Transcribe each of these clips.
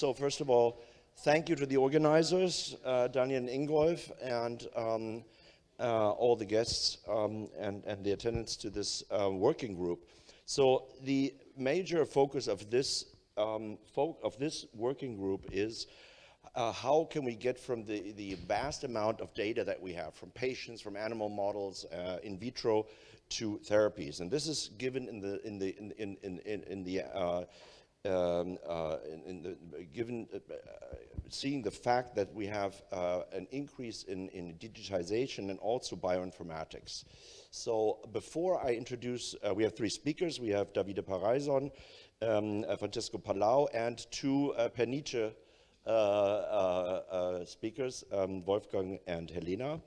So first of all, thank you to the organizers, Daniel and Ingolf, and all the guests and the attendants to this working group. So the major focus of this working group is how can we get from the vast amount of data that we have from patients, from animal models, in vitro, to therapies, and this is given seeing the fact that we have an increase in digitization and also bioinformatics. So before I introduce, we have three speakers. We have Davide Paraison, Francesco Palau, and two Pernice speakers, Wolfgang and Helena.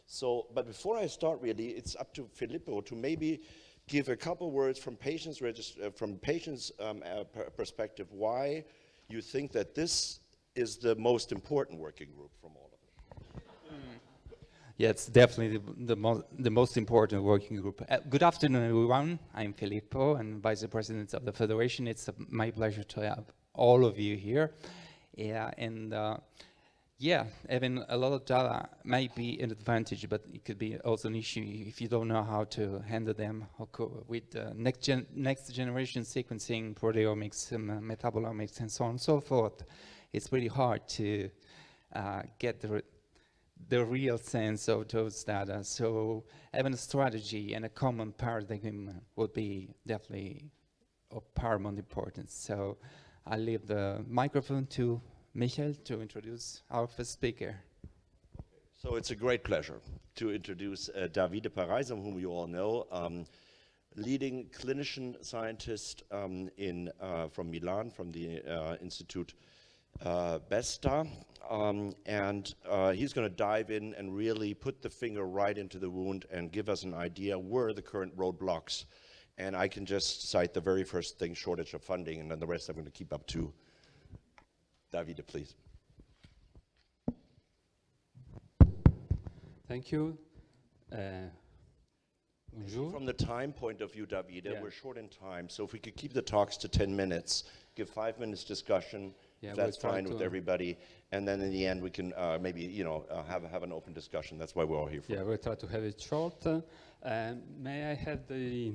So, but before I start, really, it's up to Filippo to maybe give a couple words from patients' perspective, why you think that this is the most important working group from all of them. Yeah, it's definitely the most important working group. Good afternoon, everyone. I'm Filippo, and Vice President of the Federation. It's my pleasure to have all of you here. Yeah, and yeah, having a lot of data might be an advantage, but it could be also an issue if you don't know how to handle them with next generation sequencing, proteomics, metabolomics, and so on and so forth. It's pretty hard to get the real sense of those data. So having a strategy and a common paradigm would be definitely of paramount importance. So I'll leave the microphone to Michael to introduce our first speaker. So it's a great pleasure to introduce Davide Paraison, whom you all know, leading clinician scientist from Milan, from the Institute Besta, and he's going to dive in and really put the finger right into the wound and give us an idea where are the current roadblocks. And I can just cite the very first thing, shortage of funding, and then the rest I'm going to keep up to. Davide, please. Thank you. Bonjour. From the time point of view, Davide, yeah, we're short in time, so if we could keep the talks to 10 minutes, give 5 minutes discussion, yeah, if that's fine with everybody, and then in the end we can maybe, you know, have an open discussion. That's why we're all here for. Yeah, we'll try to have it short. May I have the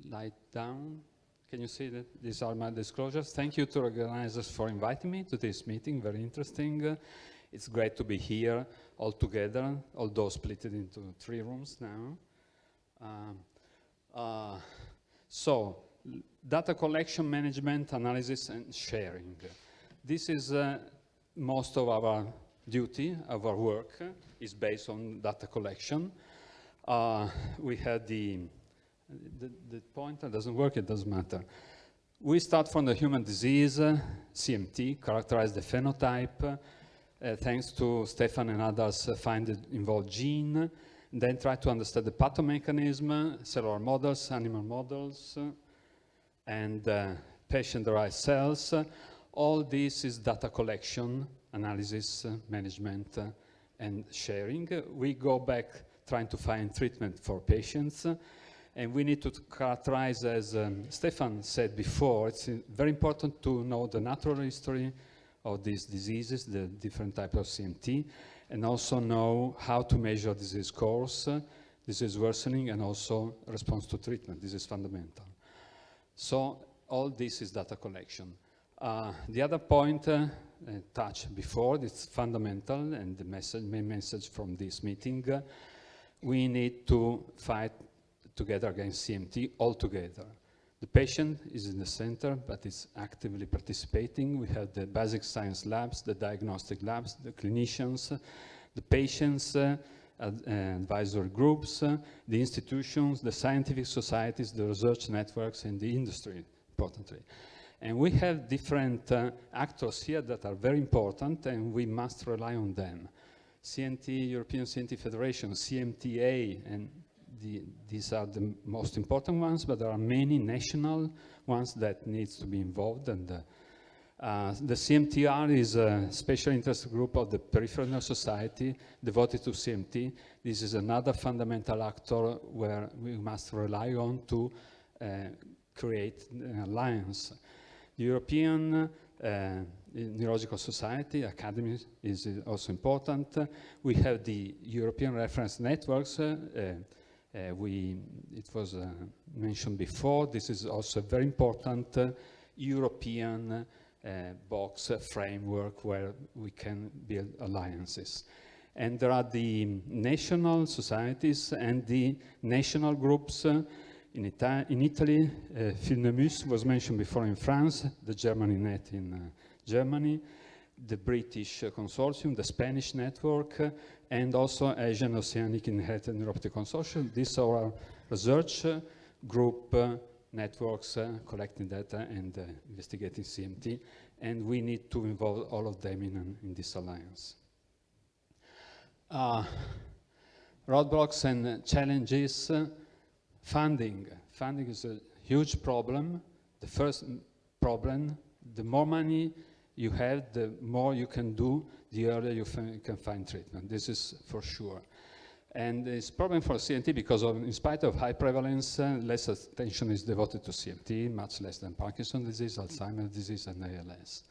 light down? Can you see that these are my disclosures? Thank you to organizers for inviting me to this meeting, very interesting. It's great to be here all together, although split into 3 rooms now. So, data collection, management, analysis, and sharing. This is most of our duty, our work is based on data collection. We had the pointer doesn't work, it doesn't matter. We start from the human disease, CMT, characterize the phenotype, thanks to Stefan and others find the involved gene, then try to understand the pathomechanism, cellular models, animal models, and patient-derived cells. All this is data collection, analysis, management, and sharing. We go back trying to find treatment for patients. And we need to characterize, as Stefan said before, it's very important to know the natural history of these diseases, the different types of CMT, and also know how to measure disease course, disease worsening, and also response to treatment. This is fundamental. So all this is data collection. The other point touched before, it's fundamental, and the main message from this meeting, we need to fight together against CMT altogether. The patient is in the center, but is actively participating. We have the basic science labs, the diagnostic labs, the clinicians, the patients, advisory groups, the institutions, the scientific societies, the research networks, and the industry, importantly. And we have different actors here that are very important, and we must rely on them. CMT, European CMT Federation, CMTA, and these are the most important ones, but there are many national ones that needs to be involved. And the CMTR is a special interest group of the Peripheral Nerve Society devoted to CMT. This is another fundamental actor where we must rely on to create an alliance. The European Neurological Society, Academy is also important. We have the European reference networks. It was mentioned before. This is also a very important European box framework where we can build alliances. And there are the national societies and the national groups. In Italy, Filnemus was mentioned before in France, the Germany Net in Germany, the British Consortium, the Spanish network, and also Asian Oceanic Inherited Neuropathy Consortium. These are our research group networks collecting data and investigating CMT, and we need to involve all of them in this alliance. Roadblocks and challenges. Funding. Funding is a huge problem. The first problem, the more money you have, the more you can do, the earlier you can find treatment. This is for sure. And it's a problem for CMT because in spite of high prevalence, less attention is devoted to CMT, much less than Parkinson's disease, Alzheimer's disease, and ALS.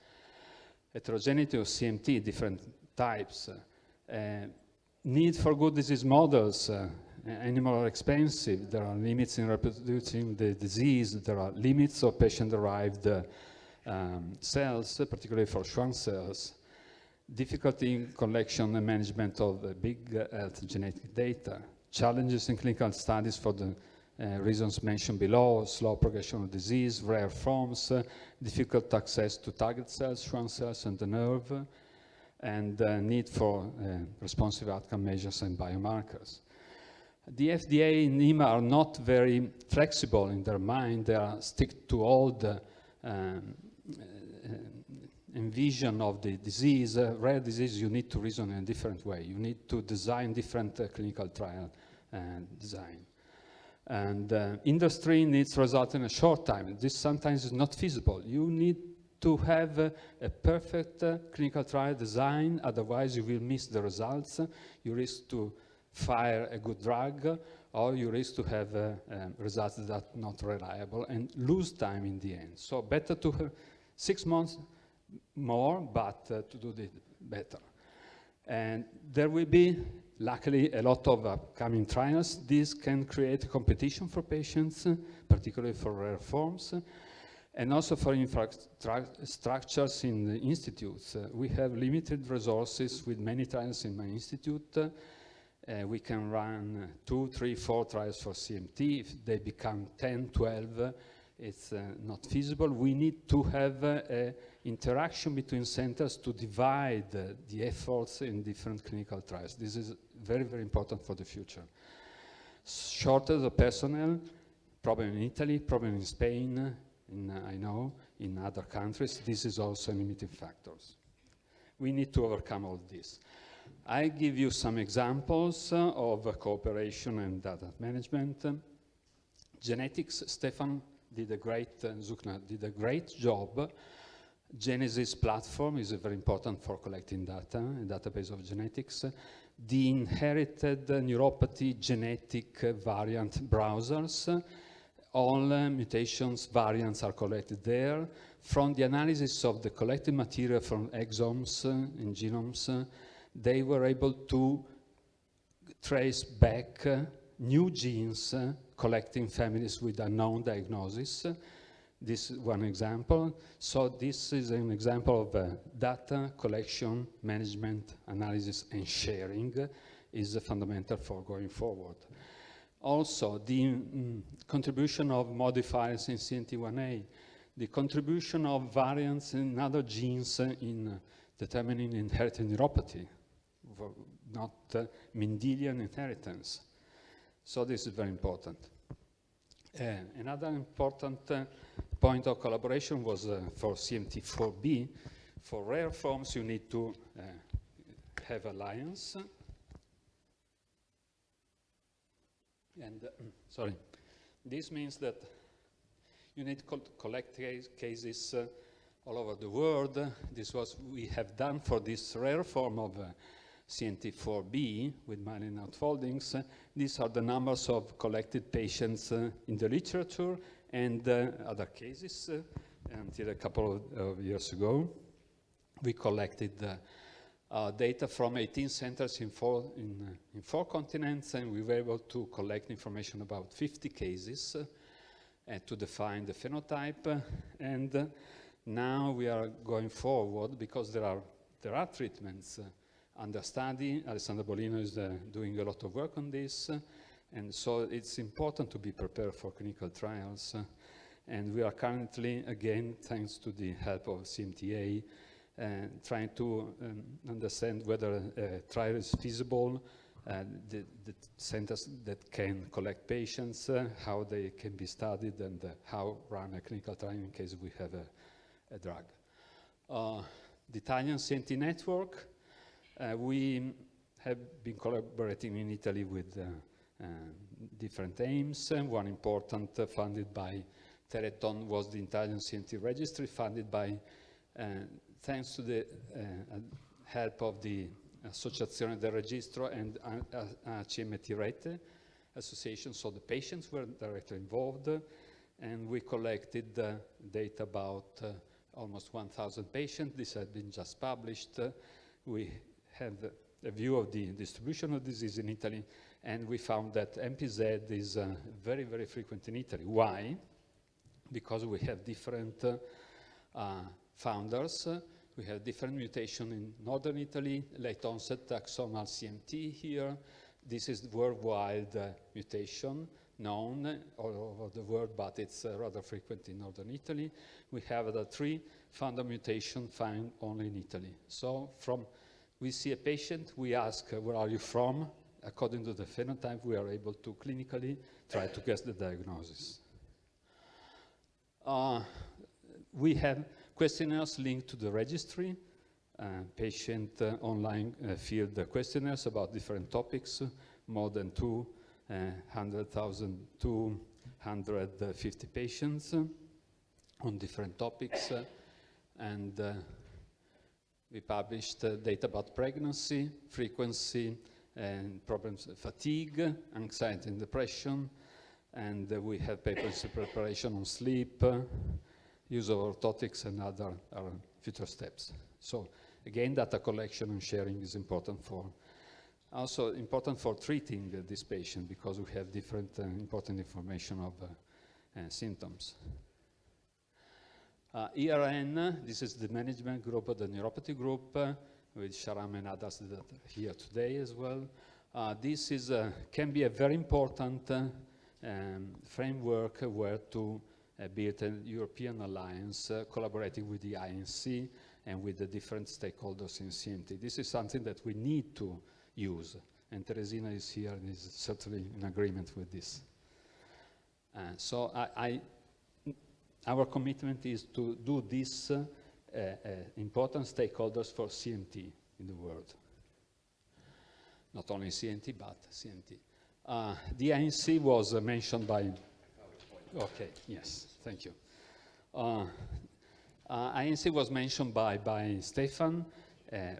Heterogeneity of CMT, different types. Need for good disease models. Animals are expensive. There are limits in reproducing the disease. There are limits of patient-derived cells, particularly for Schwann cells. Difficulty in collection and management of big health genetic data. Challenges in clinical studies for the reasons mentioned below, slow progression of disease, rare forms, difficult access to target cells, Schwann cells, and the nerve, and need for responsive outcome measures and biomarkers. The FDA and EMA are not very flexible in their mind. They are stick to old envision of the disease. Rare disease, you need to reason in a different way. You need to design different clinical trial design. And industry needs result in a short time. This sometimes is not feasible. You need to have a perfect clinical trial design, otherwise you will miss the results. You risk to fire a good drug, or you risk to have results that are not reliable and lose time in the end. So better to have 6 months more, but to do it better. And there will be, luckily, a lot of upcoming trials. This can create a competition for patients, particularly for rare forms, and also for infrastructures in the institutes. We have limited resources with many trials in my institute. We can run 2, 3, 4 trials for CMT. If they become 10, 12, it's not feasible. We need to have interaction between centers to divide the efforts in different clinical trials. This is very, very important for the future. Shortage of personnel, problem in Italy, problem in Spain, I know, in other countries. This is also a limiting factor. We need to overcome all this. I give you some examples of cooperation and data management. Genetics, Stefan did a great, Zuckner did a great job. Genesis platform is very important for collecting data, a database of genetics. The inherited neuropathy genetic variant browsers, all mutations, variants are collected there. From the analysis of the collected material from exomes and genomes, they were able to trace back new genes collecting families with unknown diagnosis. This is one example. So this is an example of data collection, management, analysis, and sharing is fundamental for going forward. Also, the contribution of modifiers in CNT1A, the contribution of variants in other genes in determining inherited neuropathy, not Mendelian inheritance. So this is very important. Another important point of collaboration was for CMT4B. For rare forms, you need to have alliance. And, sorry, this means that you need to collect cases all over the world. This is what we have done for this rare form of CNT4B with myelin outfoldings. These are the numbers of collected patients in the literature and other cases until a couple of years ago. we collected data from 18 centers in four continents, and we were able to collect information about 50 cases to define the phenotype. And now we are going forward because there are treatments under study. Alessandro Bolino is doing a lot of work on this, and so it's important to be prepared for clinical trials. And we are currently, again, thanks to the help of CMTA, trying to understand whether a trial is feasible, the centers that can collect patients, how they can be studied, and how run a clinical trial in case we have a drug. The Italian CMT network, we have been collaborating in Italy with different aims. One important funded by Teleton was the Italian CMT registry, funded by thanks to the help of the Associazione del Registro and CMT Rete Association, so the patients were directly involved, and we collected data about almost 1,000 patients. This had been just published. We have a view of the distribution of disease in Italy, and we found that MPZ is very, very frequent in Italy. Why? Because we have different founders. We have different mutation in northern Italy, late onset axonal CMT here. This is worldwide mutation, known all over the world, but it's rather frequent in northern Italy. We have the 3 founder mutation found only in Italy. So we see a patient, we ask, where are you from? According to the phenotype, we are able to clinically try to guess the diagnosis. We have questionnaires linked to the registry, patient online field questionnaires about different topics, more than 250 patients on different topics, and we published data about pregnancy, frequency, and problems, fatigue, anxiety and depression, and we have papers in preparation on sleep, use of orthotics, and other future steps. So again, data collection and sharing is important also important for treating this patient, because we have different important information of symptoms. ERN, this is the management group of the neuropathy group, with Sharam and others that are here today as well. This can be a very important framework where to build a European alliance, collaborating with the INC and with the different stakeholders in CMT. This is something that we need to use, and Teresina is here and is certainly in agreement with this. So our commitment is to do this important stakeholders for CMT in the world. Not only CMT, but CMT. The INC was mentioned by... Okay, yes, thank you. INC was mentioned by Stefan,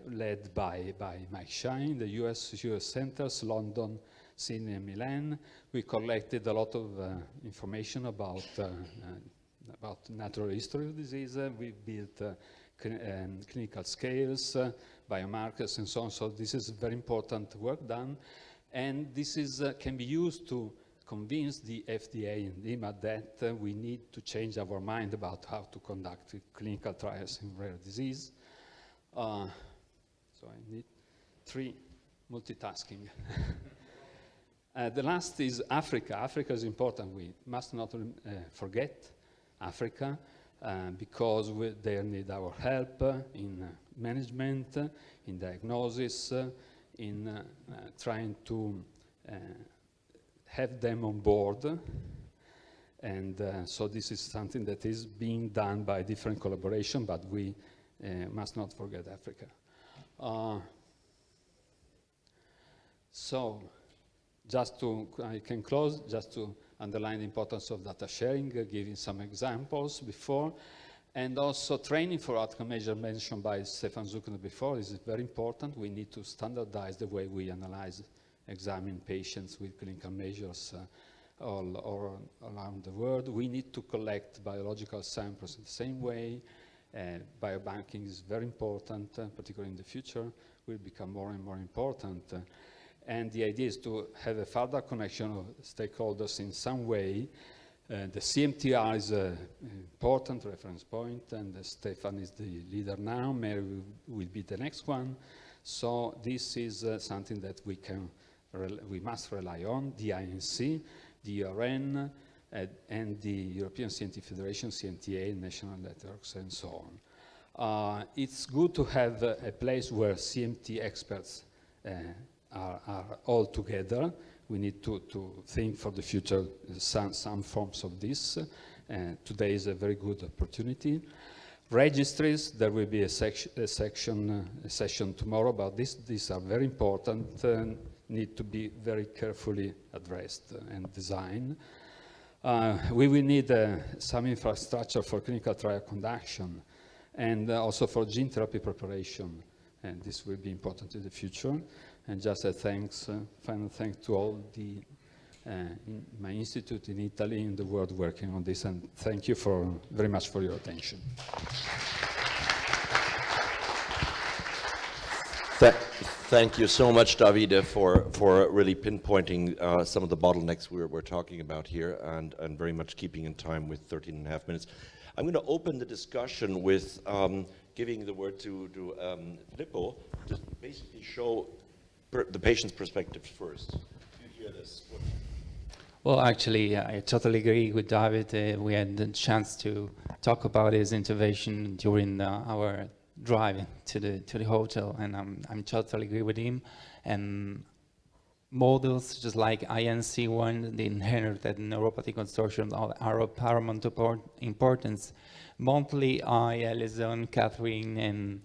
led by Mike Shine, the US centers, London, Sydney, and Milan. We collected a lot of information about natural history of disease. We built clinical scales, biomarkers, and so on. So this is very important work done. And this can be used to convince the FDA and EMA that we need to change our mind about how to conduct clinical trials in rare disease. So I need 3 multitasking. The last is Africa. Africa is important. We must not forget Africa, because they need our help in management, in diagnosis, in trying to have them on board. And so this is something that is being done by different collaboration, but we must not forget Africa. So I can close just to underline the importance of data sharing, giving some examples before, and also training for outcome measure mentioned by Stefan Zuckner before is very important. We need to standardize the way we analyze, examine patients with clinical measures all around the world. We need to collect biological samples in the same way. Biobanking is very important, particularly in the future, will become more and more important. And the idea is to have a further connection of stakeholders in some way. The CMTR is an important reference point, and Stefan is the leader now. Mary will be the next one. So this is something that we must rely on, the INC, the ERN, and the European CMT Federation, CMTA, national networks, and so on. It's good to have a place where CMT experts are all together. We need to think for the future some forms of this. Today is a very good opportunity. Registries, there will be a session tomorrow about this. These are very important, need to be very carefully addressed and designed. We will need some infrastructure for clinical trial conduction and also for gene therapy preparation, and this will be important in the future. And just a final thanks to all the my institute in Italy and the world working on this, and thank you very much for your attention. Thank you so much, Davide, for really pinpointing some of the bottlenecks we're talking about here, and very much keeping in time with 13 and a half minutes. I'm going to open the discussion with giving the word to Filippo to basically show the patient's perspective first. You hear this? Well, actually, I totally agree with David. We had the chance to talk about his intervention during our drive to the hotel, and I'm totally agree with him. And models just like INC1, the inherited neuropathy consortium, are of paramount importance. Monthly, I, Alison, Catherine, and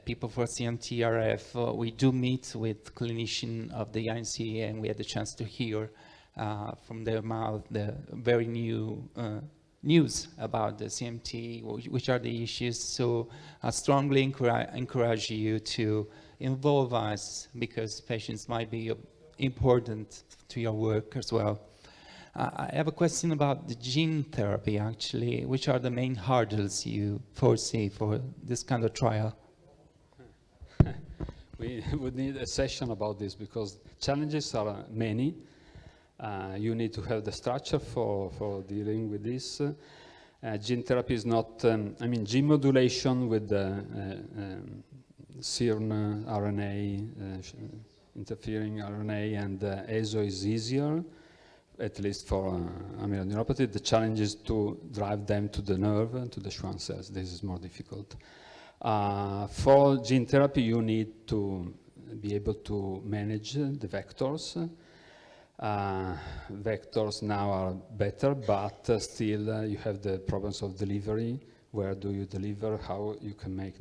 people for CMTRF, we do meet with clinicians of the INC, and we had the chance to hear from their mouth the very new news about the CMT, which are the issues. So I strongly encourage you to involve us, because patients might be important to your work as well. I have a question about the gene therapy, actually. Which are the main hurdles you foresee for this kind of trial? We would need a session about this, because challenges are many. You need to have the structure for dealing with this. Gene therapy is not, gene modulation with the serum RNA, interfering RNA, and ASO is easier, at least for neuropathy. The challenge is to drive them to the nerve, to the Schwann cells. This is more difficult. For gene therapy, you need to be able to manage the vectors. Vectors now are better, but still you have the problems of delivery. Where do you deliver? How you can make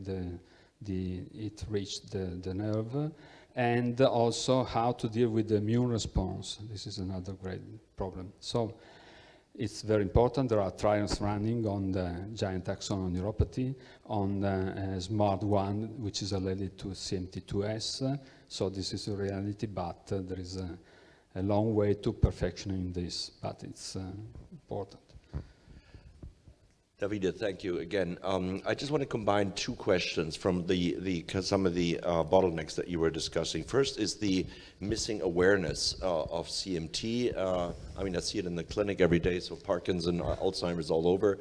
it reach the nerve? And also how to deal with the immune response. This is another great problem. So it's very important. There are trials running on the giant axon neuropathy, on SMART1, which is related to CMT2S. So this is a reality, but there is a long way to perfection in this, but it's important. Davide, thank you again. I just want to combine two questions from some of the bottlenecks that you were discussing. First is the missing awareness of CMT. I see it in the clinic every day, so Parkinson, Alzheimer's all over,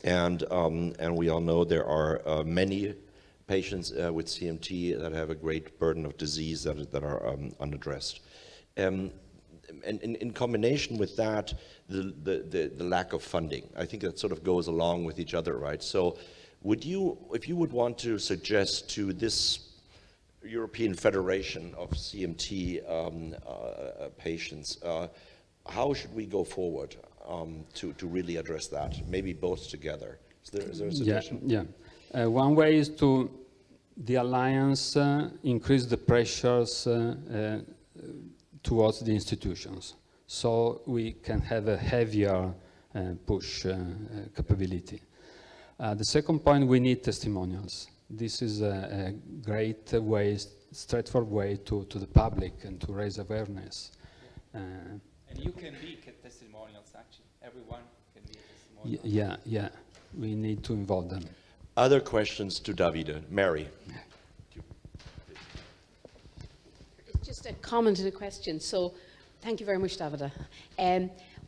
and we all know there are many patients with CMT that have a great burden of disease that are unaddressed. And in combination with that, the lack of funding, I think that sort of goes along with each other, right? So if you would want to suggest to this European Federation of CMT patients, how should we go forward to really address that? Maybe both together. Is there a suggestion? Yeah. One way is to the alliance increase the pressures towards the institutions, so we can have a heavier push capability. The second point, we need testimonials. This is a great way, straightforward way to the public and to raise awareness. And you can be testimonials, actually. Everyone can be a testimonial. Yeah, we need to involve them. Other questions to Davide? Mary. Just a comment and a question. So, thank you very much, Davide.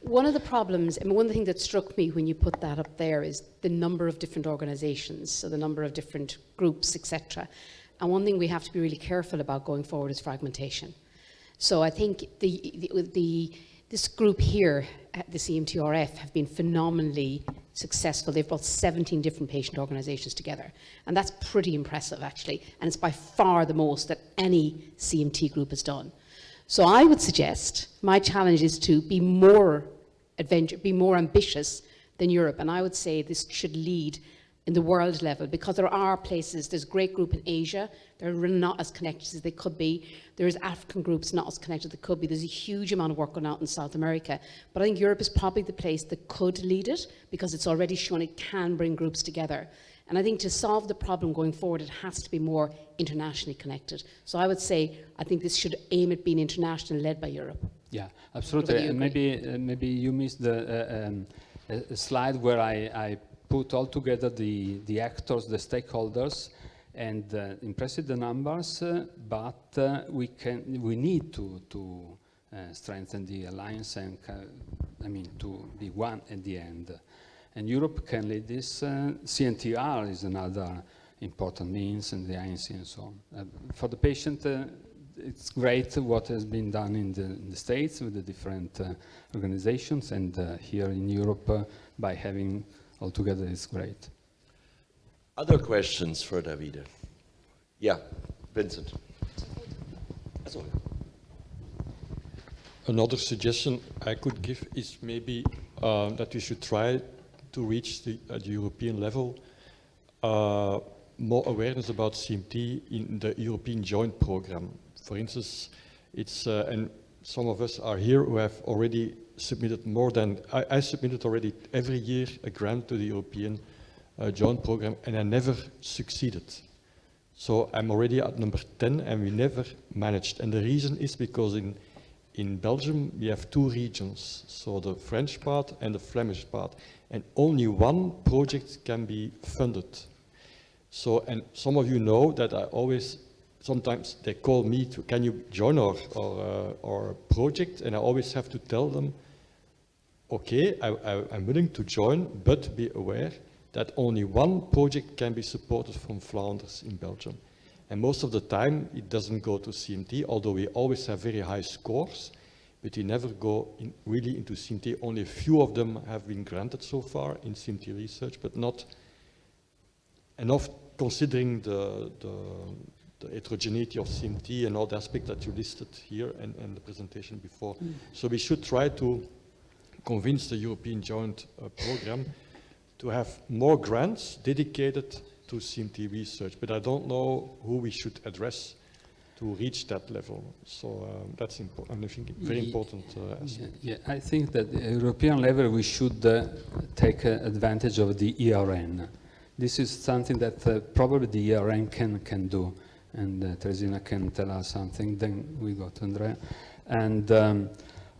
One of the problems, and one of the things that struck me when you put that up there is the number of different organizations, so the number of different groups, etc. And one thing we have to be really careful about going forward is fragmentation. So I think this group here at the CMTRF have been phenomenally successful. They've brought 17 different patient organizations together. And that's pretty impressive, actually. And it's by far the most that any CMT group has done. So I would suggest my challenge is to be more ambitious than Europe. And I would say this should lead in the world level, because there are places, there's a great group in Asia, they're really not as connected as they could be. There's African groups not as connected as they could be. There's a huge amount of work going out in South America. But I think Europe is probably the place that could lead it, because it's already shown it can bring groups together. And I think to solve the problem going forward, it has to be more internationally connected. So I would say, I think this should aim at being international, led by Europe. Yeah, absolutely. And maybe you missed a slide where I put all together the actors, the stakeholders, and impressive the numbers, but we need to strengthen the alliance and to be one at the end. And Europe can lead this. CNTR is another important means, and the INC and so on. For the patient, it's great what has been done in the States with the different organizations, and here in Europe by having all together is great. Other questions for Davide? Yeah, Vincent. Another suggestion I could give is maybe that we should try to reach at the European level more awareness about CMT in the European Joint Program. For instance, it's and some of us are here who have already submitted more than, I submitted already every year a grant to the European Joint Program, and I never succeeded. So I'm already at number 10 and we never managed. And the reason is because in Belgium we have two regions, so the French part and the Flemish part, and only one project can be funded. So, and some of you know that I always, sometimes they call me to, can you join our project? And I always have to tell them, okay, I'm willing to join, but be aware that only one project can be supported from Flanders in Belgium. And most of the time, it doesn't go to CMT, although we always have very high scores, but we never go really into CMT. Only a few of them have been granted so far in CMT research, but not enough considering the heterogeneity of CMT and all the aspects that you listed here and the presentation before. So we should try to convince the European Joint Program to have more grants dedicated to CMT research, but I don't know who we should address to reach that level. So that's important. I think very important. Yeah, I think that at the European level we should take advantage of the ERN. This is something that probably the ERN can do, and Teresina can tell us something. Then we got Andrea, and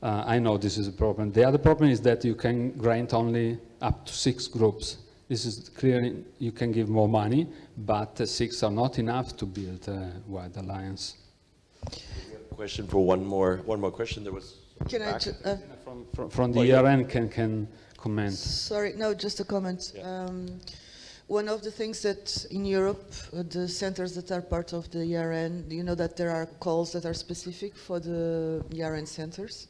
I know this is a problem. The other problem is that you can grant only up to 6 groups. This is clearly, you can give more money, but 6 are not enough to build a wide alliance. Question for one more question. There was. Can I from the ERN can comment. Sorry, no, just a comment. Yeah. One of the things that in Europe, the centers that are part of the ERN, you know that there are calls that are specific for the ERN centers.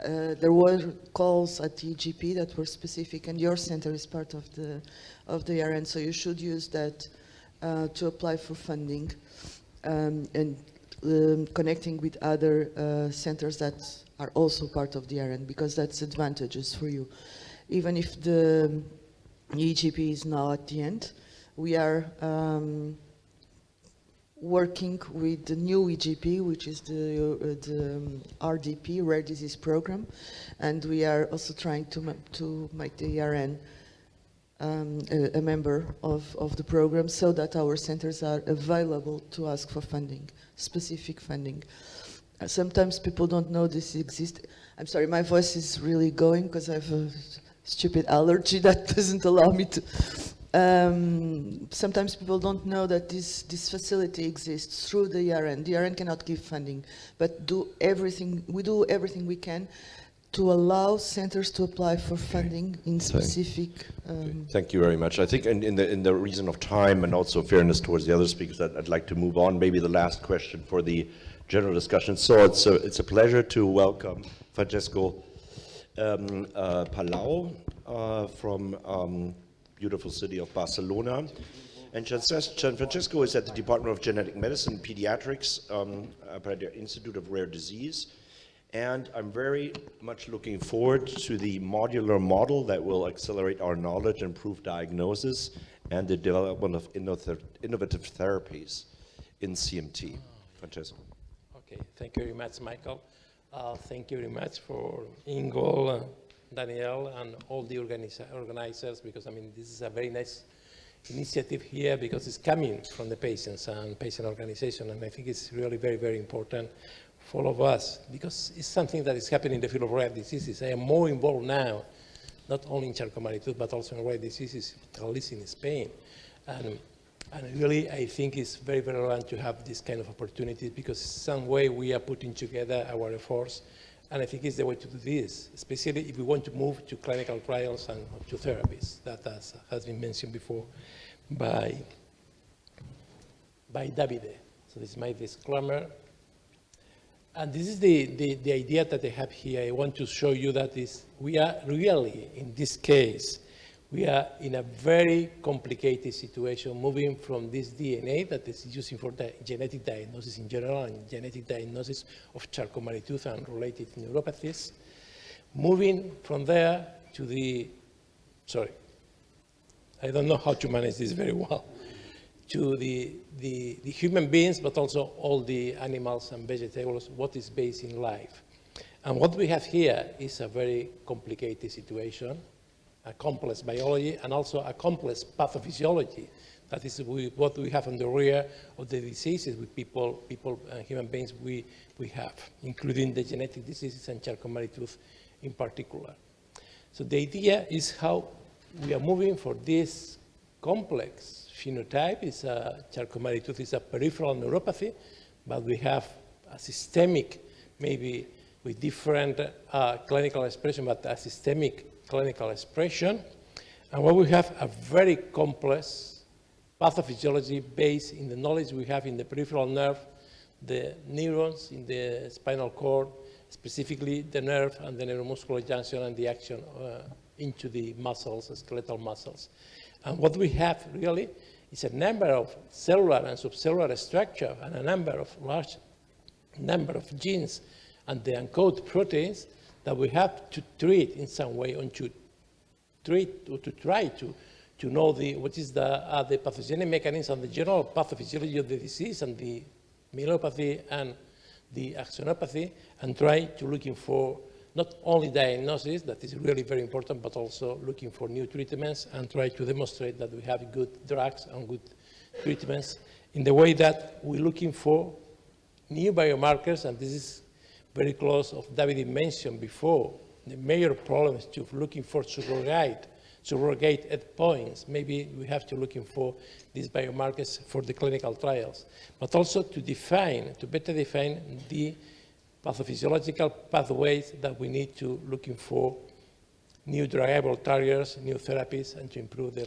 There were calls at the EGP that were specific, and your center is part of the ERN, so you should use that to apply for funding and connecting with other centers that are also part of the ERN, because that's advantages for you. Even if the EGP is now at the end, we are working with the new EGP, which is the RDP, Rare Disease Program, and we are also trying to make the ERN a member of the program, so that our centers are available to ask for funding, specific funding. Sometimes people don't know this exists. I'm sorry, my voice is really going because I have a stupid allergy that doesn't allow me to. Sometimes people don't know that this facility exists through the ERN. The ERN cannot give funding, but we do everything we can to allow centers to apply for funding in specific. Thank you very much. I think in the reason of time and also fairness towards the other speakers, I'd like to move on. Maybe the last question for the general discussion. So it's a pleasure to welcome Francesco Palau from beautiful city of Barcelona. And Francesco is at the Department of Genetic Medicine and Pediatrics at the Institute of Rare Disease. And I'm very much looking forward to the modular model that will accelerate our knowledge, improve diagnosis, and the development of innovative therapies in CMT. Francesco. Okay, thank you very much, Michael. Thank you very much for Ingo, Danielle, and all the organizers, because I mean, this is a very nice initiative here because it's coming from the patients and patient organization, and I think it's really very, very important for all of us because it's something that is happening in the field of rare diseases. I am more involved now, not only in Charcot-Marie-Tooth, but also in rare diseases, at least in Spain. And really, I think it's very, very relevant to have this kind of opportunities because some way we are putting together our efforts, and I think it's the way to do this, especially if we want to move to clinical trials and to therapies. That has been mentioned before by Davide. So this is my disclaimer. And this is the idea that I have here. I want to show you that we are really, in this case, we are in a very complicated situation, moving from this DNA that is used for the genetic diagnosis in general and genetic diagnosis of Charcot-Marie-Tooth and related neuropathies, moving from there to the, sorry, I don't know how to manage this very well, to the human beings, but also all the animals and vegetables, what is based in life. And what we have here is a very complicated situation, a complex biology, and also a complex pathophysiology. That is what we have on the rear of the diseases with people and human beings we have, including the genetic diseases and Charcot-Marie-Tooth in particular. So the idea is how we are moving for this complex phenotype. Charcot-Marie-Tooth is a peripheral neuropathy, but we have a systemic, maybe with different clinical expression, but a systemic clinical expression. And what we have a very complex pathophysiology based in the knowledge we have in the peripheral nerve, the neurons in the spinal cord, specifically the nerve and the neuromuscular junction and the action into the muscles, skeletal muscles. And what we have really is a number of cellular and subcellular structure and a large number of genes and the encoded proteins that we have to treat in some way, or to treat or to try to know what is the pathogenic mechanism and the general pathophysiology of the disease and the myelopathy and the axonopathy, and try to looking for not only diagnosis, that is really very important, but also looking for new treatments and try to demonstrate that we have good drugs and good treatments in the way that we're looking for new biomarkers, and this is very close of David mentioned before. The major problem is to looking for surrogate endpoints. Maybe we have to looking for these biomarkers for the clinical trials, but also to better define the pathophysiological pathways that we need to looking for new druggable targets, new therapies, and to improve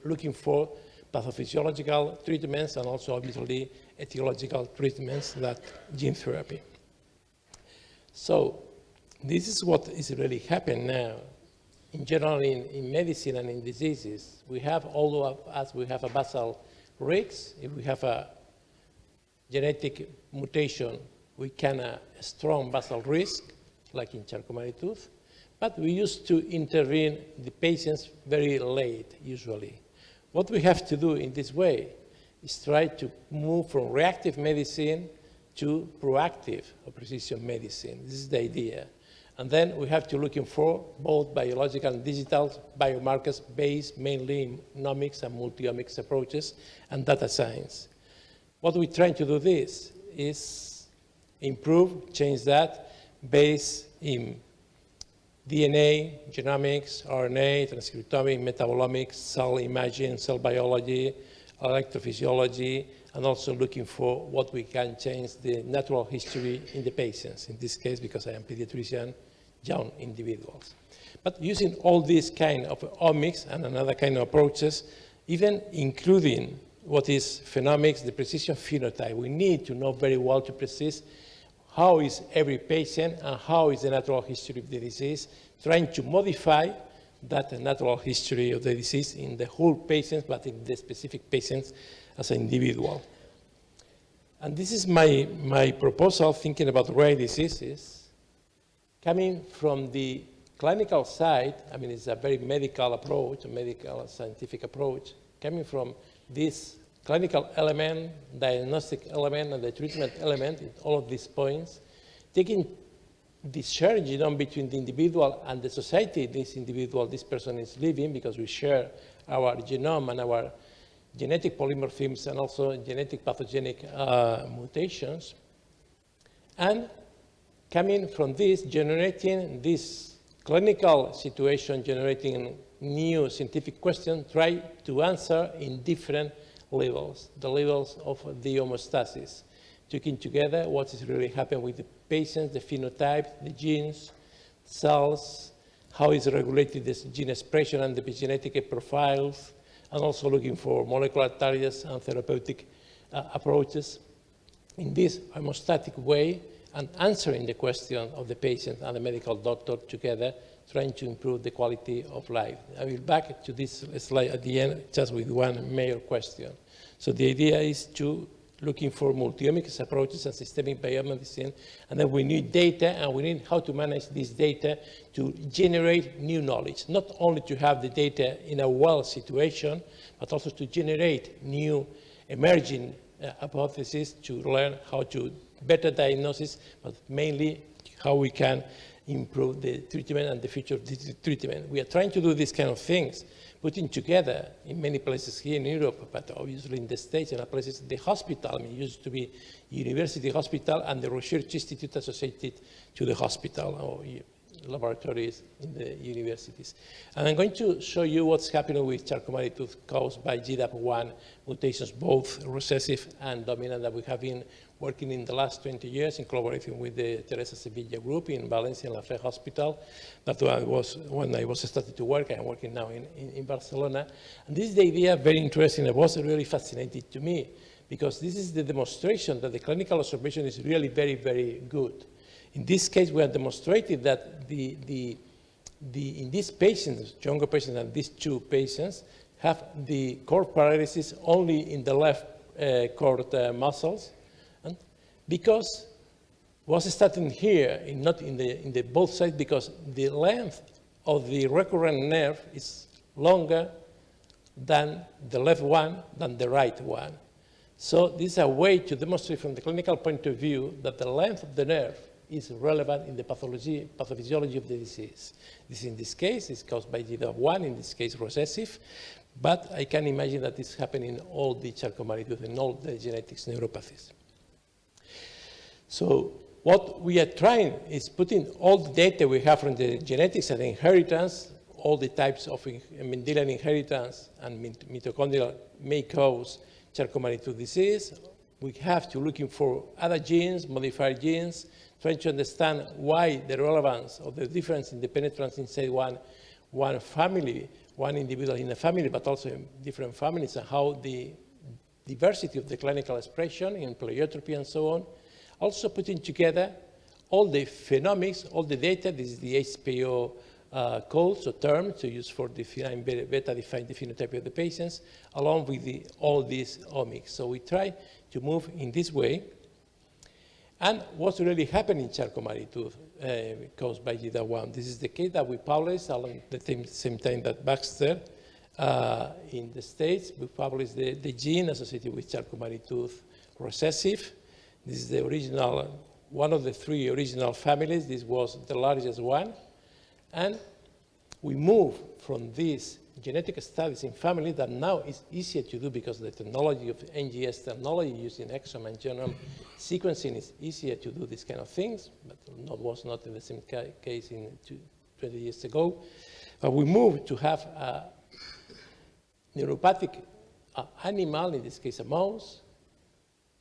looking for pathophysiological treatments and also obviously etiological treatments, that gene therapy. So this is what is really happening now. In general, in medicine and in diseases, we have, we have a basal risk. If we have a genetic mutation, we can a strong basal risk, like in Charcot-Marie-Tooth, but we used to intervene the patients very late, usually. What we have to do in this way is try to move from reactive medicine to proactive or precision medicine. This is the idea. And then we have to looking for both biological and digital biomarkers based mainly in omics and multi-omics approaches and data science. What we're trying to do this is improve, change that, based in DNA, genomics, RNA, transcriptomics, metabolomics, cell imaging, cell biology, electrophysiology, and also looking for what we can change the natural history in the patients. In this case, because I am pediatrician, young individuals. But using all these kind of omics and another kind of approaches, even including what is phenomics, the precision phenotype, we need to know very well to precise how is every patient and how is the natural history of the disease, trying to modify that natural history of the disease in the whole patients, but in the specific patients as an individual. And this is my proposal, thinking about rare diseases, coming from the clinical side. I mean, it's a very medical approach, a medical scientific approach, coming from this clinical element, diagnostic element, and the treatment element, in all of these points, taking the shared genome between the individual and the society this person is living, because we share our genome and our genetic polymorphisms and also genetic pathogenic mutations. And coming from this, generating this clinical situation, generating new scientific questions, try to answer in different levels, the levels of the homeostasis, taking together what is really happening with the patients, the phenotype, the genes, cells, how is regulated this gene expression and the epigenetic profiles, and also looking for molecular targets and therapeutic approaches in this homeostatic way, and answering the question of the patient and the medical doctor together, trying to improve the quality of life. I will back to this slide at the end, just with one major question. So the idea is to looking for multi-omics approaches and systemic biomedicine, and then we need data, and we need how to manage this data to generate new knowledge, not only to have the data in a well situation, but also to generate new emerging hypotheses, to learn how to better diagnosis, but mainly how we can improve the treatment and the future of the treatment. We are trying to do these kind of things, putting together in many places here in Europe, but obviously in the States and other places, the hospital. I mean, it used to be university hospital and the research institute associated to the hospital or laboratories in the universities. And I'm going to show you what's happening with Charcot-Marie-Tooth caused by GDAP1 mutations, both recessive and dominant, that we have been working in the last 20 years in collaboration with the Teresa Sevilla group in Valencia and La Fe Hospital. That was when I was started to work. I'm working now in Barcelona. And this is the idea, very interesting. It was really fascinating to me, because this is the demonstration that the clinical observation is really very, very good. In this case, we have demonstrated that in these patients, younger patients and these two patients, have the cord paralysis only in the left cord muscles, and because was starting here, not in the both sides, because the length of the recurrent nerve is longer than the left one than the right one. So this is a way to demonstrate from the clinical point of view that the length of the nerve is relevant in the pathophysiology of the disease. This, in this case, is caused by GDAP1, in this case recessive, but I can imagine that this happens in all the Charcot-Marie-Tooth and all the genetics neuropathies. So what we are trying is putting all the data we have from the genetics and inheritance, all the types of Mendelian inheritance and mitochondrial may cause Charcot-Marie-Tooth disease. We have to looking for other genes, modified genes, trying to understand why the relevance of the difference in the penetrance inside one family, one individual in a family, but also in different families, and how the diversity of the clinical expression in pleiotropy and so on. Also putting together all the phenomics, all the data. This is the HPO codes or terms to use for define better define the phenotype of the patients, along with all these omics. So we try to move in this way. And what's really happening in Charcot-Marie-Tooth caused by GDAP1? This is the case that we published along the same time that Baxter in the States. We published the gene associated with Charcot-Marie-Tooth recessive. This is the original, one of the three original families. This was the largest one. And we move from these genetic studies in family that now is easier to do because the technology of NGS technology using exome and genome sequencing is easier to do these kind of things, but was not in the same case 20 years ago. But we moved to have a neuropathic animal, in this case a mouse,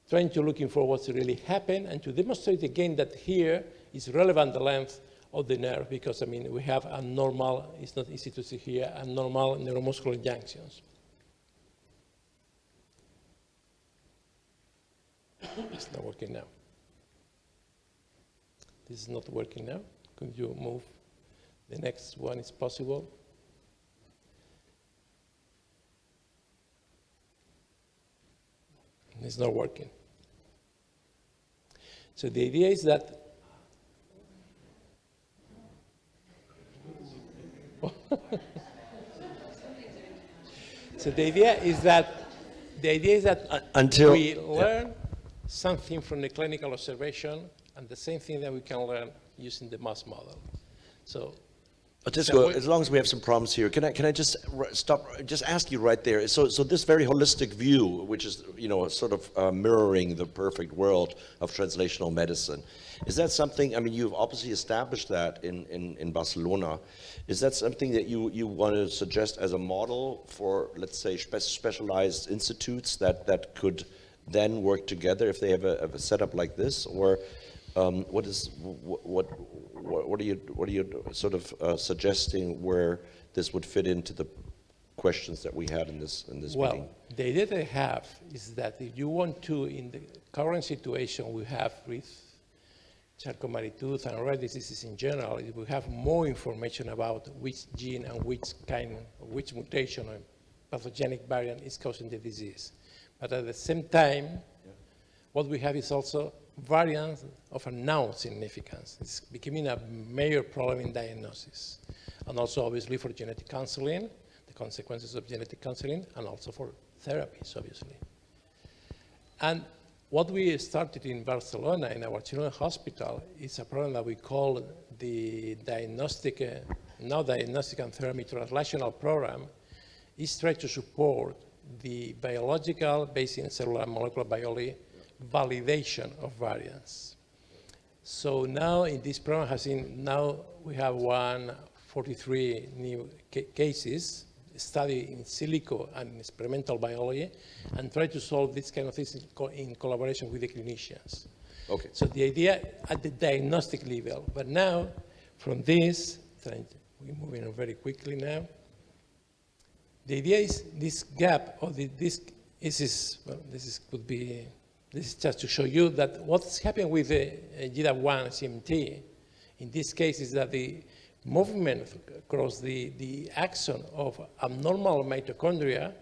trying to looking for what's really happened and to demonstrate again that here is relevant the length of the nerve because, I mean, we have abnormal, it's not easy to see here, abnormal neuromuscular junctions. It's not working now. This is not working now. Could you move? The next one is possible. It's not working. So the idea is that so the idea is that until we learn something from the clinical observation and the same thing that we can learn using the mouse model. So Francisco, as long as we have some problems here, can I just just ask you right there? So this very holistic view, which is sort of mirroring the perfect world of translational medicine, is that something? I mean, you've obviously established that in Barcelona. Is that something that you want to suggest as a model for, let's say, specialized institutes that could then work together if they have a setup like this, or what are you sort of suggesting where this would fit into the questions that we had in this meeting? Well, the idea that I have is that if you want to, in the current situation we have with Charcot-Marie-Tooth and rare diseases in general, if we have more information about which gene and which mutation or pathogenic variant is causing the disease. But at the same time, what we have is also variants of unknown significance. It's becoming a major problem in diagnosis. And also, obviously, for genetic counseling, the consequences of genetic counseling, and also for therapies, obviously. And what we started in Barcelona, in our children's hospital, is a program that we call the diagnostic and therapy translational program, is trying to support the biological, based in cellular and molecular biology, validation of variants. So now in this program now we have 143 new cases studied in silico and experimental biology and try to solve this kind of things in collaboration with the clinicians. Okay. So the idea at the diagnostic level, but now from this, we're moving on very quickly now. The idea is this gap, or this is just to show you that what's happening with the GDAP1 CMT, in this case, is that the movement across the axon of abnormal mitochondria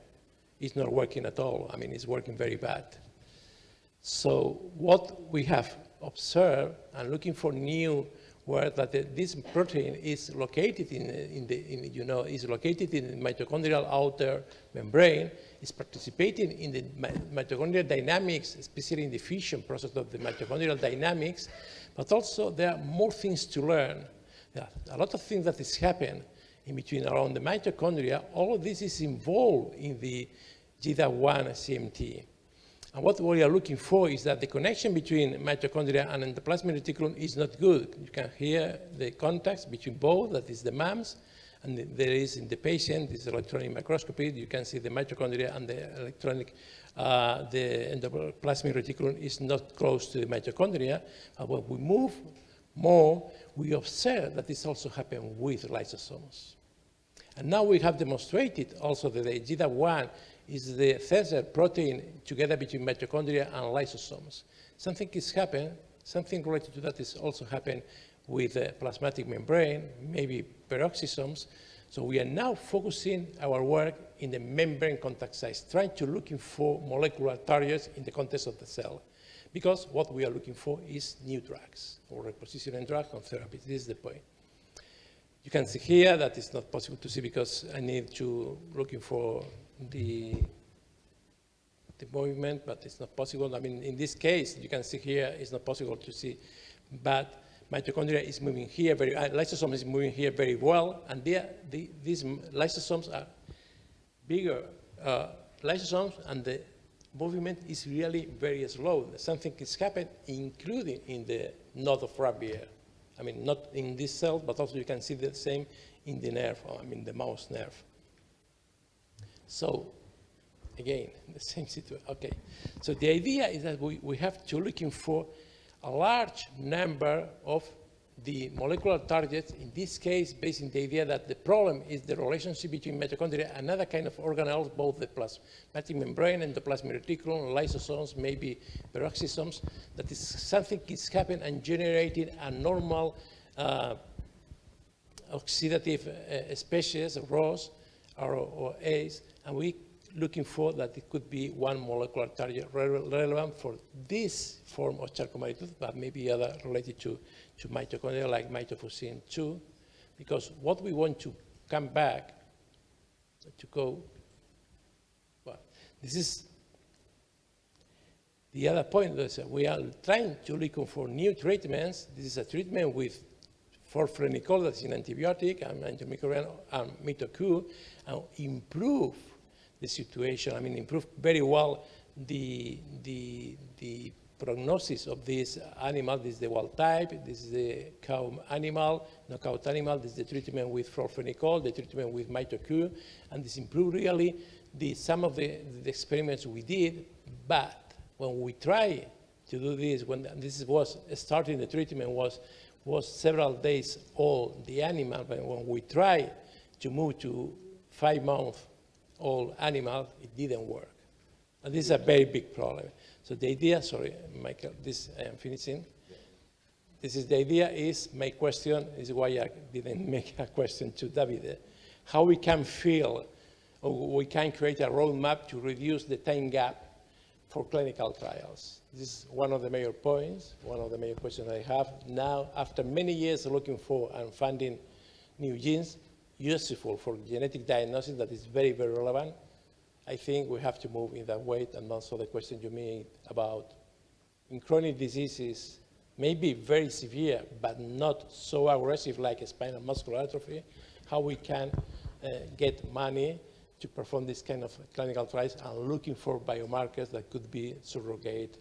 is not working at all. I mean, it's working very bad. So what we have observed and looking for new where that this protein is located is located in the mitochondrial outer membrane, is participating in the mitochondrial dynamics, especially in the fission process of the mitochondrial dynamics, but also there are more things to learn. There are a lot of things that is happening in between around the mitochondria. All of this is involved in the GDAP1 CMT. And what we are looking for is that the connection between mitochondria and endoplasmic reticulum is not good. You can hear the contacts between both, that is the MAMS, and there is in the patient, this electronic microscopy, you can see the mitochondria and the electronic, the endoplasmic reticulum is not close to the mitochondria. And when we move more, we observe that this also happens with lysosomes. And now we have demonstrated also that the GDAP1 is the third protein together between mitochondria and lysosomes. Something is happening, something related to that is also happening with the plasmatic membrane, maybe peroxisomes. So we are now focusing our work in the membrane contact sites, trying to looking for molecular targets in the context of the cell. Because what we are looking for is new drugs, or repositioning drugs or therapies. This is the point. You can see here that it's not possible to see because I need to looking for the movement, but it's not possible. I mean, in this case, you can see here, it's not possible to see, but mitochondria is moving here lysosome is moving here very well, and these lysosomes are bigger lysosomes, and the movement is really very slow. Something is happening, including in the node of Rabier. I mean, not in this cell, but also you can see the same in the nerve, I mean, the mouse nerve. So, again, the same situation. Okay. So the idea is that we have to looking for a large number of the molecular targets, in this case, based on the idea that the problem is the relationship between mitochondria and other kind of organelles, both the plasmatic membrane, endoplasmic reticulum, lysosomes, maybe peroxisomes, that is something is happening and generating a normal oxidative species, ROS or ACE, and we looking for that it could be one molecular target relevant for this form of Charcot-Marie-Tooth, but maybe other related to mitochondria like mitofusin 2, because what we want to come back to go, well, this is the other point. We are trying to look for new treatments. This is a treatment with forfenicol, that's an antibiotic, and antimicrobial and mito-Q, and improve the situation. I mean, improve very well the prognosis of this animal. This is the wild type, this is the cow animal, knockout animal, this is the treatment with forfenicol, the treatment with mito-Q, and this improved really some of the experiments we did, but when we try to do this, when this was starting the treatment was several days old, the animal, but when we try to move to 5-month-old animal, it didn't work. And this is a very big problem. So the idea, sorry, Michael, this I am finishing. This is the idea is, my question is why I didn't make a question to David. How we can feel, or we can create a roadmap to reduce the time gap for clinical trials. This is one of the major points, one of the major questions I have. Now, after many years looking for and finding new genes useful for genetic diagnosis that is very, very relevant, I think we have to move in that way. And also the question you made about in chronic diseases, maybe very severe, but not so aggressive like spinal muscular atrophy, how we can get money to perform this kind of clinical trials and looking for biomarkers that could be surrogate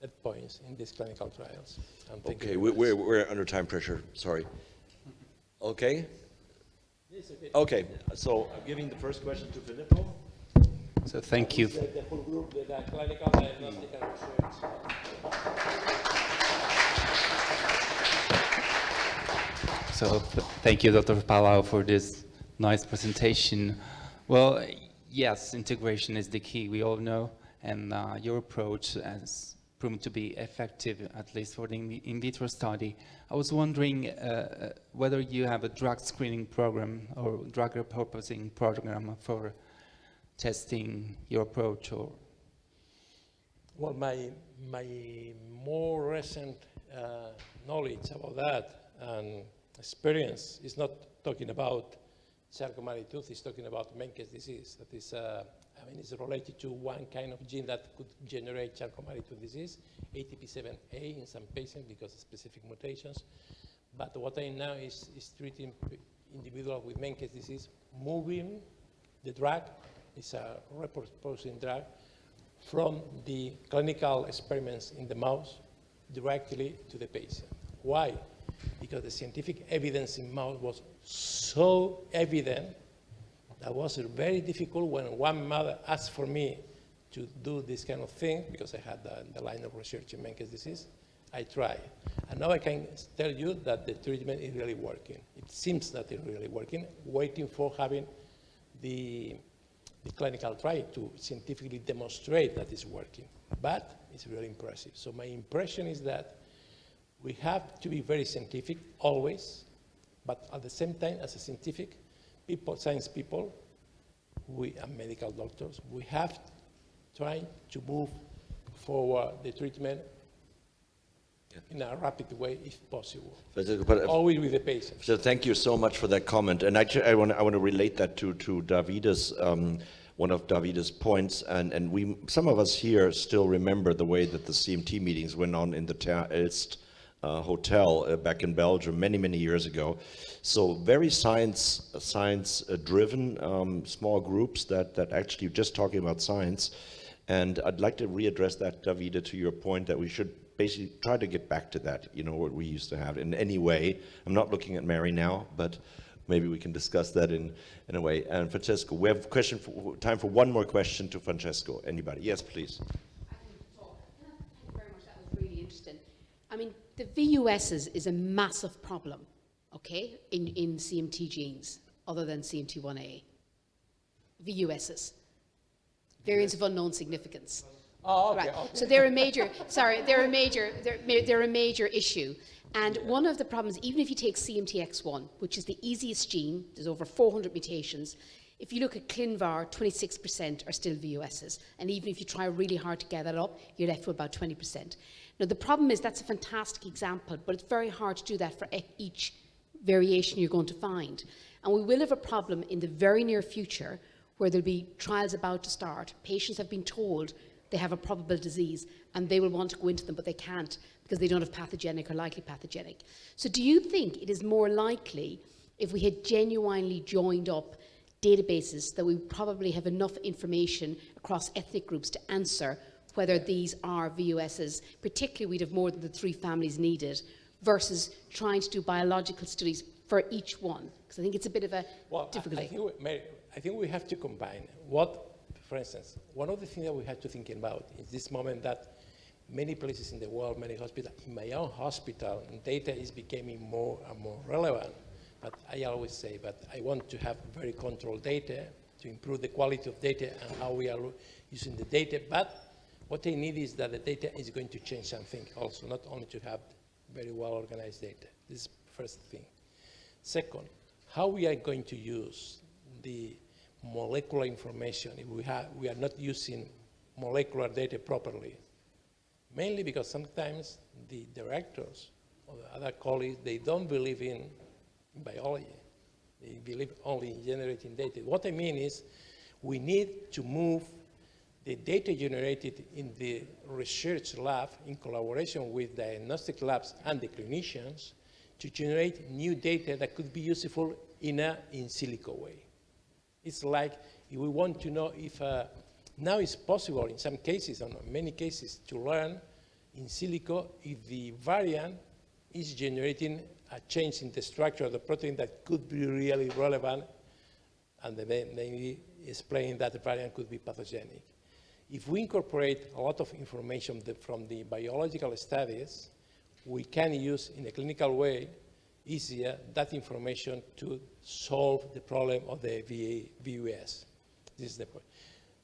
endpoints in these clinical trials. Okay, we're under time pressure, sorry. Okay? Okay, so I'm giving the first question to Filippo. So thank you. The whole group, the clinical diagnostic and research. So thank you, Dr. Palau, for this nice presentation. Well, yes, integration is the key, we all know, and your approach has proven to be effective, at least for the in vitro study. I was wondering whether you have a drug screening program or drug repurposing program for testing your approach, or? Well, my more recent knowledge about that and experience is not talking about Charcot-Marie-Tooth, it's talking about Menkes disease. That is, I mean, it's related to one kind of gene that could generate Charcot-Marie-Tooth disease, ATP7A in some patients because of specific mutations. But what I know is treating individuals with Menkes disease, moving the drug, it's a repurposing drug, from the clinical experiments in the mouse directly to the patient. Why? Because the scientific evidence in mouse was so evident that was very difficult when one mother asked for me to do this kind of thing, because I had the line of research in Menkes disease. I tried. And now I can tell you that the treatment is really working. It seems that it's really working, waiting for having the clinical trial to scientifically demonstrate that it's working. But it's really impressive. So my impression is that we have to be very scientific always, but at the same time, as a scientific people, science people, we are medical doctors, we have tried to move forward the treatment in a rapid way if possible. But always with the patient. So thank you so much for that comment. And actually, I want to relate that to David's, one of David's points. And some of us here still remember the way that the CMT meetings went on in the Ter Elst hotel back in Belgium many years ago. So very science driven small groups that actually just talking about science. And I'd like to readdress that, Davide, to your point that we should basically try to get back to that, what we used to have in any way. I'm not looking at Mary now, but maybe we can discuss that in a way. And Francesco, we have time for one more question to Francesco. Anybody? Yes, please. Thank you very much. That was really interesting. I mean, the VUSs is a massive problem, okay, in CMT genes, other than CMT1A. VUSs, variants of unknown significance. Oh, okay, Right. okay. So they're a major. Sorry, they're a major issue. And one of the problems, even if you take CMTX1, which is the easiest gene, there's over 400 mutations. If you look at ClinVar, 26% are still VUSs. And even if you try really hard to get that up, you're left with about 20%. Now, the problem is that's a fantastic example, but it's very hard to do that for each variation you're going to find. And we will have a problem in the very near future where there'll be trials about to start. Patients have been told they have a probable disease and they will want to go into them, but they can't because they don't have pathogenic or likely pathogenic. So do you think it is more likely if we had genuinely joined up databases that we probably have enough information across ethnic groups to answer whether these are VUSs, particularly we'd have more than the 3 families needed, versus trying to do biological studies for each one? Because I think it's a bit of a difficulty. I think we have to combine for instance, one of the things that we have to think about is this moment that many places in the world, many hospitals, in my own hospital, data is becoming more and more relevant. But I always say, but I want to have very controlled data to improve the quality of data and how we are using the data. But what I need is that the data is going to change something also, not only to have very well organized data. This is the first thing. Second, how we are going to use the molecular information if we are not using molecular data properly. Mainly because sometimes the directors or the other colleagues, they don't believe in biology. They believe only in generating data. What I mean is we need to move the data generated in the research lab in collaboration with diagnostic labs and the clinicians to generate new data that could be useful in an in silico way. It's like if we want to know if now it's possible in some cases, or in many cases, to learn in silico if the variant is generating a change in the structure of the protein that could be really relevant, and maybe explain that the variant could be pathogenic. If we incorporate a lot of information from the biological studies, we can use in a clinical way easier that information to solve the problem of the VUS. This is the point.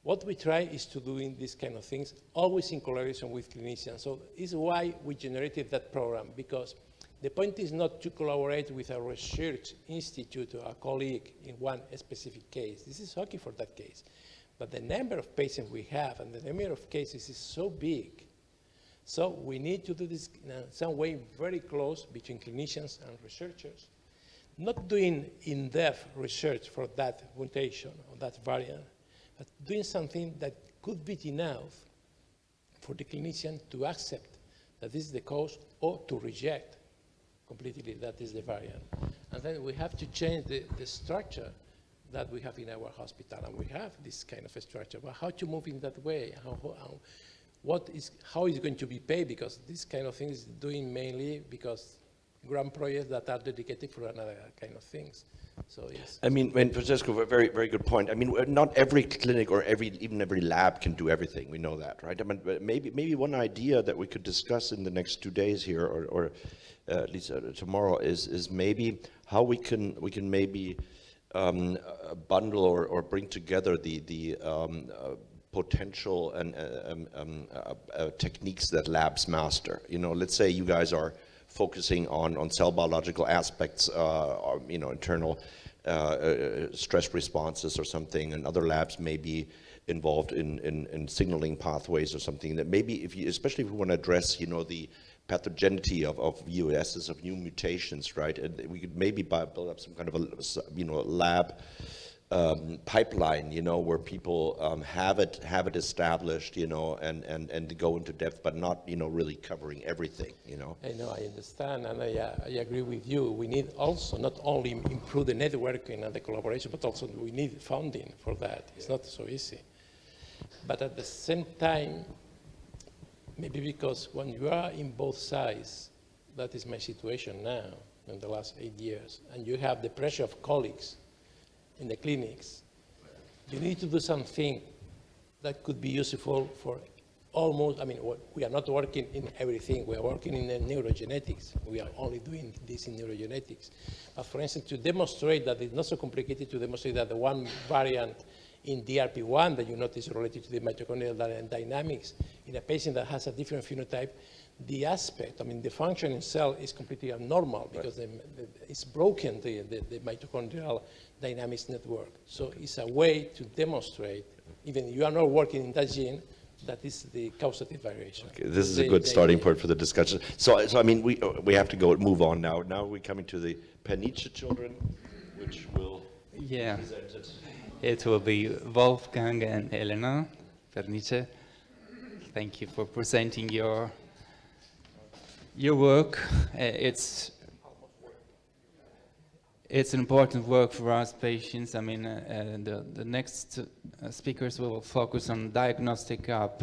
What we try is to doing these kind of things always in collaboration with clinicians. So this is why we generated that program, because the point is not to collaborate with a research institute or a colleague in one specific case. This is okay for that case. But the number of patients we have and the number of cases is so big. So we need to do this in some way very close between clinicians and researchers, not doing in-depth research for that mutation or that variant, but doing something that could be enough for the clinician to accept that this is the cause or to reject completely that is the variant. And then we have to change the structure that we have in our hospital, and we have this kind of a structure, but how to move in that way, how is it going to be paid? Because this kind of thing is doing mainly because grant projects that are dedicated for another kind of things. So yes. I mean, Francesco, a very, very good point. I mean, not every clinic or even every lab can do everything. We know that, right? I mean, maybe one idea that we could discuss in the next 2 days here, or at least tomorrow, is maybe how we can maybe bundle or bring together the potential and techniques that labs master. Let's say you guys are focusing on cell biological aspects, or, internal stress responses or something, and other labs may be involved in signaling pathways or something. That maybe, especially if we want to address, the pathogeneity of VUSs, of new mutations, right? And we could maybe build up some kind of a lab pipeline, where people have it established, and go into depth, but not, really covering everything, I know, I understand, and I agree with you. We need also not only improve the networking and the collaboration, but also we need funding for that. It's not so easy. But at the same time, maybe because when you are in both sides, that is my situation now in the last 8 years, and you have the pressure of colleagues in the clinics, you need to do something that could be useful for almost, I mean, we are not working in everything. We are working in neurogenetics. We are only doing this in neurogenetics. But for instance, to demonstrate that it's not so complicated to demonstrate that the one variant in DRP1 that you notice related to the mitochondrial dynamics in a patient that has a different phenotype, the aspect, I mean, the functioning cell is completely abnormal because it's broken, the mitochondrial dynamics network. So it's a way to demonstrate, even you are not working in that gene, that is the causative variation. Okay, this is a good starting point for the discussion. So I mean, we have to move on now. Now we're coming to the Pernice children, which will be presented. It will be Wolfgang and Elena Pernice. Thank you for presenting your work. It's an important work for us patients. I mean, the next speakers will focus on diagnostic gap.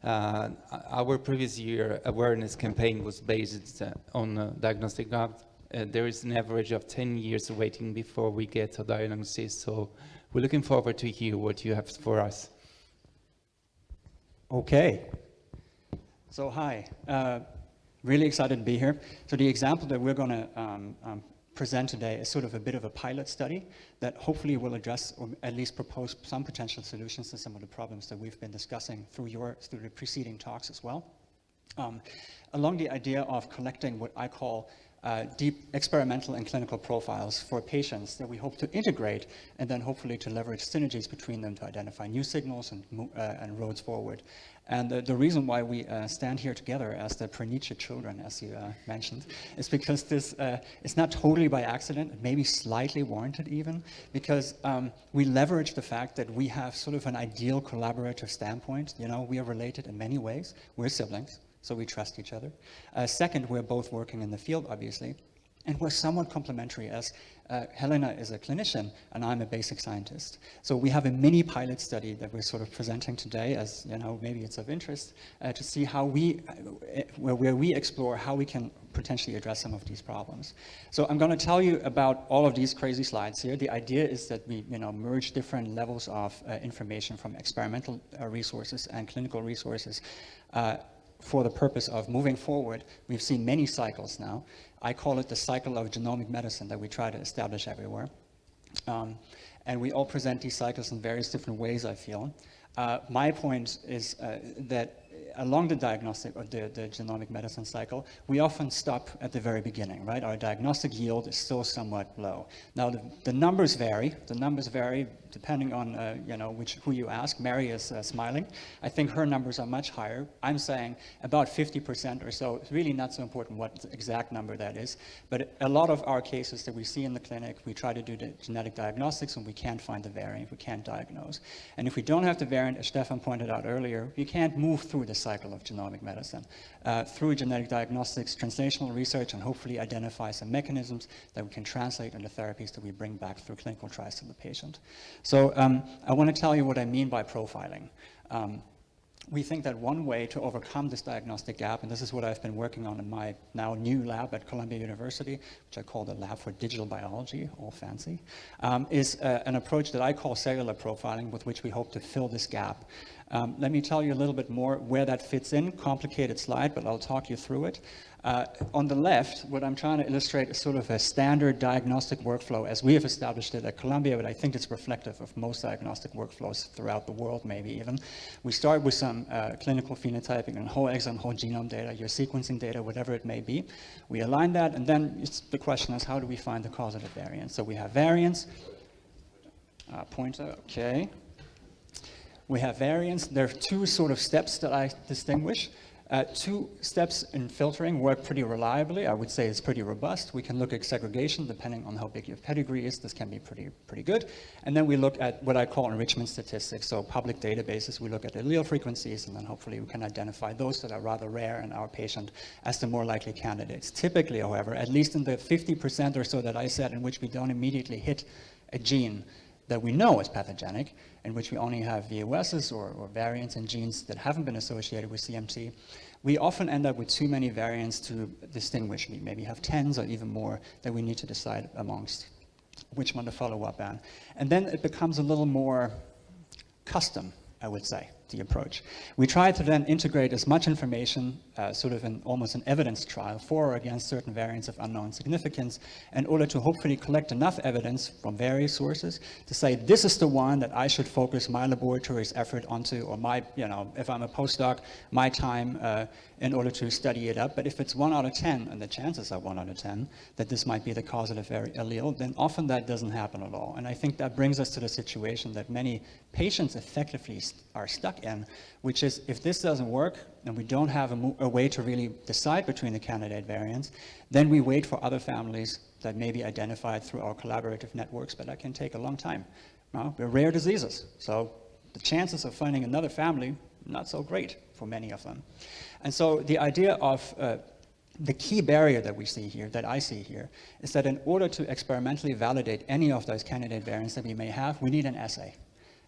Our previous year awareness campaign was based on diagnostic gap. There is an average of 10 years waiting before we get a diagnosis. So we're looking forward to hear what you have for us. Okay. So hi. Really excited to be here. So the example that we're going to present today is sort of a bit of a pilot study that hopefully will address or at least propose some potential solutions to some of the problems that we've been discussing through the preceding talks as well. Along the idea of collecting what I call deep experimental and clinical profiles for patients that we hope to integrate and then hopefully to leverage synergies between them to identify new signals and roads forward. And the reason why we stand here together as the Pernice children, as you mentioned, is because this is not totally by accident, maybe slightly warranted even, because we leverage the fact that we have sort of an ideal collaborative standpoint. You know, we are related in many ways. We're siblings, so we trust each other. Second, we're both working in the field, obviously. And we're somewhat complementary, as Helena is a clinician and I'm a basic scientist. So we have a mini pilot study that we're sort of presenting today, as you know, maybe it's of interest, to see how where we explore how we can potentially address some of these problems. So I'm going to tell you about all of these crazy slides here. The idea is that we, merge different levels of information from experimental resources and clinical resources for the purpose of moving forward. We've seen many cycles now. I call it the cycle of genomic medicine that we try to establish everywhere. And we all present these cycles in various different ways, I feel. My point is that along the diagnostic or the genomic medicine cycle, we often stop at the very beginning, right? Our diagnostic yield is still somewhat low. Now, the numbers vary. The numbers vary depending on, who you ask. Mary is smiling. I think her numbers are much higher. I'm saying about 50% or so. It's really not so important what the exact number that is. But a lot of our cases that we see in the clinic, we try to do the genetic diagnostics and we can't find the variant. We can't diagnose. And if we don't have the variant, as Stefan pointed out earlier, you can't move through the cycle of genomic medicine. Through genetic diagnostics, translational research, and hopefully identify some mechanisms that we can translate into therapies that we bring back through clinical trials to the patient. So I want to tell you what I mean by profiling. We think that one way to overcome this diagnostic gap, and this is what I've been working on in my now new lab at Columbia University, which I call the Lab for Digital Biology, all fancy, is an approach that I call cellular profiling, with which we hope to fill this gap. Let me tell you a little bit more where that fits in. Complicated slide, but I'll talk you through it. On the left, what I'm trying to illustrate is sort of a standard diagnostic workflow as we have established it at Columbia, but I think it's reflective of most diagnostic workflows throughout the world, maybe even. We start with some clinical phenotyping and whole exome, whole genome data, your sequencing data, whatever it may be. We align that, and then the question is, how do we find the causative variants? So we have variants. Pointer, okay. We have variants. There are two sort of steps that I distinguish. Two steps in filtering work pretty reliably. I would say it's pretty robust. We can look at segregation depending on how big your pedigree is. This can be pretty good. And then we look at what I call enrichment statistics, so public databases. We look at allele frequencies, and then hopefully we can identify those that are rather rare in our patient as the more likely candidates. Typically, however, at least in the 50% or so that I said in which we don't immediately hit a gene, that we know is pathogenic, in which we only have VOSs or variants in genes that haven't been associated with CMT, we often end up with too many variants to distinguish. We maybe have 10s or even more that we need to decide amongst which one to follow up on. And then it becomes a little more custom, I would say, the approach. We try to then integrate as much information, sort of in almost an evidence trial for or against certain variants of unknown significance, in order to hopefully collect enough evidence from various sources to say, this is the one that I should focus my laboratory's effort onto, or my, if I'm a postdoc, my time in order to study it up. But if it's 1 out of 10, and the chances are 1 out of 10, that this might be the causative allele, then often that doesn't happen at all. And I think that brings us to the situation that many patients effectively are stuck in, which is, if this doesn't work, and we don't have a way to really decide between the candidate variants, then we wait for other families that may be identified through our collaborative networks, but that can take a long time. They're rare diseases, so the chances of finding another family, not so great for many of them. And so the idea of the key barrier that we see here, that I see here, is that in order to experimentally validate any of those candidate variants that we may have, we need an assay.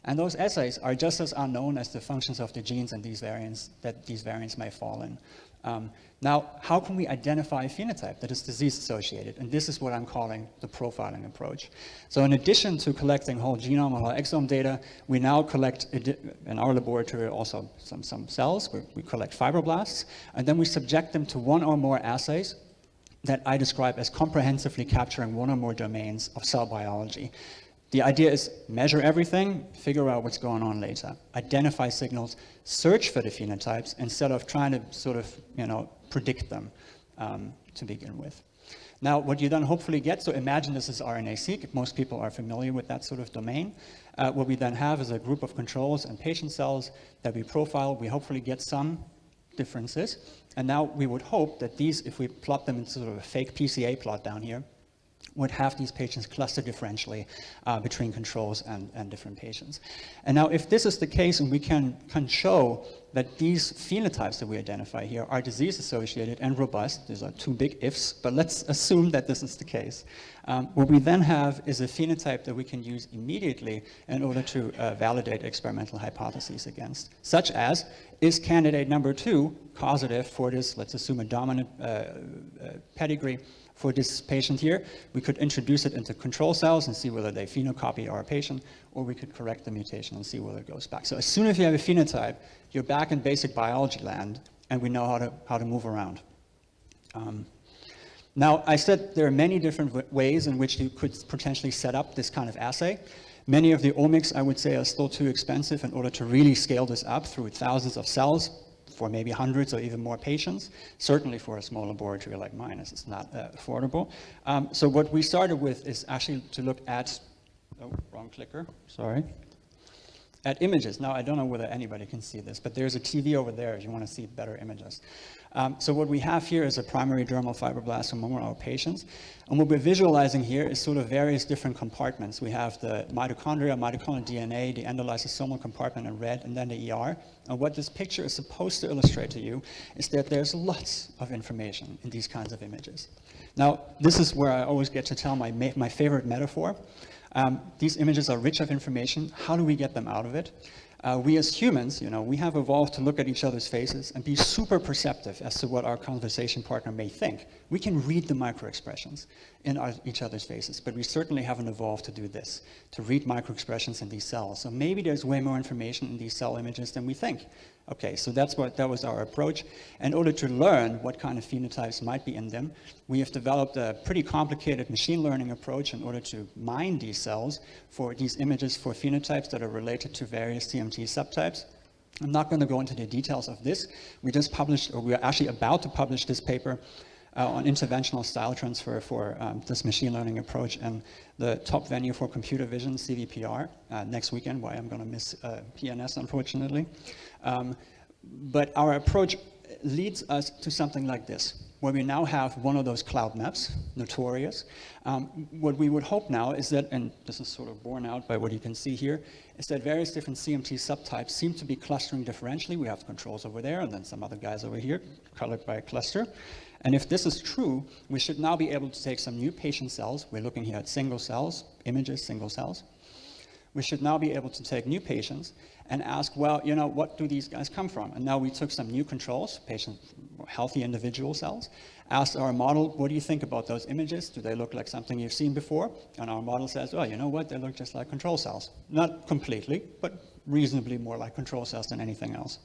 And those assays are just as unknown as the functions of the genes and these variants that these variants may fall in. Now, how can we identify a phenotype that is disease-associated? And this is what I'm calling the profiling approach. So in addition to collecting whole genome or whole exome data, we now collect, in our laboratory, also some cells. We collect fibroblasts, and then we subject them to 1 or more assays that I describe as comprehensively capturing 1 or more domains of cell biology. The idea is measure everything, figure out what's going on later, identify signals, search for the phenotypes instead of trying to sort of, predict them to begin with. Now, what you then hopefully get, so imagine this is RNA-seq. Most people are familiar with that sort of domain. What we then have is a group of controls and patient cells that we profile. We hopefully get some differences. And now we would hope that these, if we plot them in sort of a fake PCA plot down here, would have these patients cluster differentially between controls and different patients. And now if this is the case and we can show that these phenotypes that we identify here are disease-associated and robust, these are 2 big ifs, but let's assume that this is the case. What we then have is a phenotype that we can use immediately in order to validate experimental hypotheses against, such as, is candidate number 2 causative for this, let's assume a dominant pedigree for this patient here? We could introduce it into control cells and see whether they phenocopy our patient, or we could correct the mutation and see whether it goes back. So as soon as you have a phenotype, you're back in basic biology land, and we know how to move around. Now, I said there are many different ways in which you could potentially set up this kind of assay. Many of the omics, I would say, are still too expensive in order to really scale this up through thousands of cells for maybe hundreds or even more patients. Certainly for a small laboratory like mine, it's not affordable. So what we started with is actually to look at, oh, wrong clicker, sorry, at images. Now, I don't know whether anybody can see this, but there's a TV over there if you want to see better images. So what we have here is a primary dermal fibroblast from one of our patients. And what we're visualizing here is sort of various different compartments. We have the mitochondria, mitochondrial DNA, the endolysosomal compartment in red, and then the ER. And what this picture is supposed to illustrate to you is that there's lots of information in these kinds of images. Now, this is where I always get to tell my favorite metaphor. These images are rich of information. How do we get them out of it? We as humans, we have evolved to look at each other's faces and be super perceptive as to what our conversation partner may think. We can read the microexpressions in each other's faces, but we certainly haven't evolved to do this, to read microexpressions in these cells. So maybe there's way more information in these cell images than we think. Okay, so that was our approach. In order to learn what kind of phenotypes might be in them, we have developed a pretty complicated machine learning approach in order to mine these cells for these images for phenotypes that are related to various CMT subtypes. I'm not going to go into the details of this. We just published, or we're actually about to publish this paper on interventional style transfer for this machine learning approach, and the top venue for computer vision, CVPR, next weekend, why I'm going to miss PNS, unfortunately. But our approach leads us to something like this, where we now have one of those cloud maps, notorious. What we would hope now is that, and this is sort of borne out by what you can see here, is that various different CMT subtypes seem to be clustering differentially. We have controls over there, and then some other guys over here, colored by a cluster. And if this is true, we should now be able to take some new patient cells. We're looking here at single cells, images, single cells. we should now be able to take new patients and ask, well, you know, what do these guys come from? And now we took some new controls, healthy individual cells, asked our model, what do you think about those images? Do they look like something you've seen before? And our model says, oh, you know what, they look just like control cells. Not completely, but reasonably more like control cells than anything else.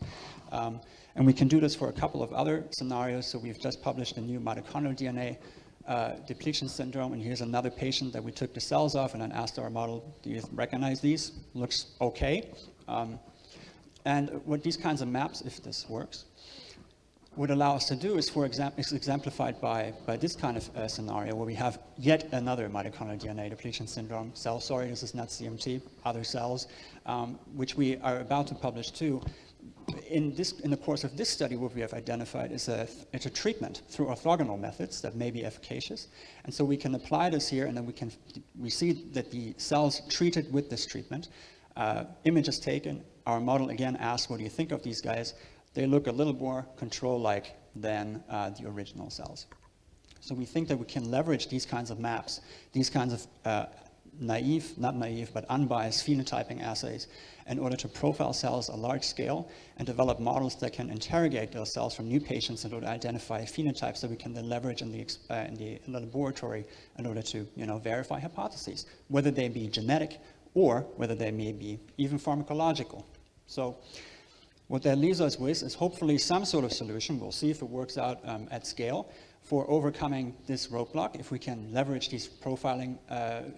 And we can do this for a couple of other scenarios. So we've just published a new mitochondrial DNA depletion syndrome, and here's another patient that we took the cells off and then asked our model, do you recognize these? Looks okay. And what these kinds of maps, if this works, would allow us to do is, for example, is exemplified by this kind of scenario where we have yet another mitochondrial DNA depletion syndrome cell. Sorry, this is not CMT, other cells, which we are about to publish too. In the course of this study, what we have identified is it's a treatment through orthogonal methods that may be efficacious. And so we can apply this here, and then we see that the cells treated with this treatment, images taken, our model again asks, what do you think of these guys? They look a little more control-like than the original cells. So we think that we can leverage these kinds of maps, these kinds of not naive, but unbiased phenotyping assays in order to profile cells at large scale and develop models that can interrogate those cells from new patients in order to identify phenotypes that we can then leverage in the laboratory in order to, you know, verify hypotheses, whether they be genetic or whether they may be even pharmacological. So what that leaves us with is hopefully some sort of solution. We'll see if it works out at scale for overcoming this roadblock, if we can leverage these profiling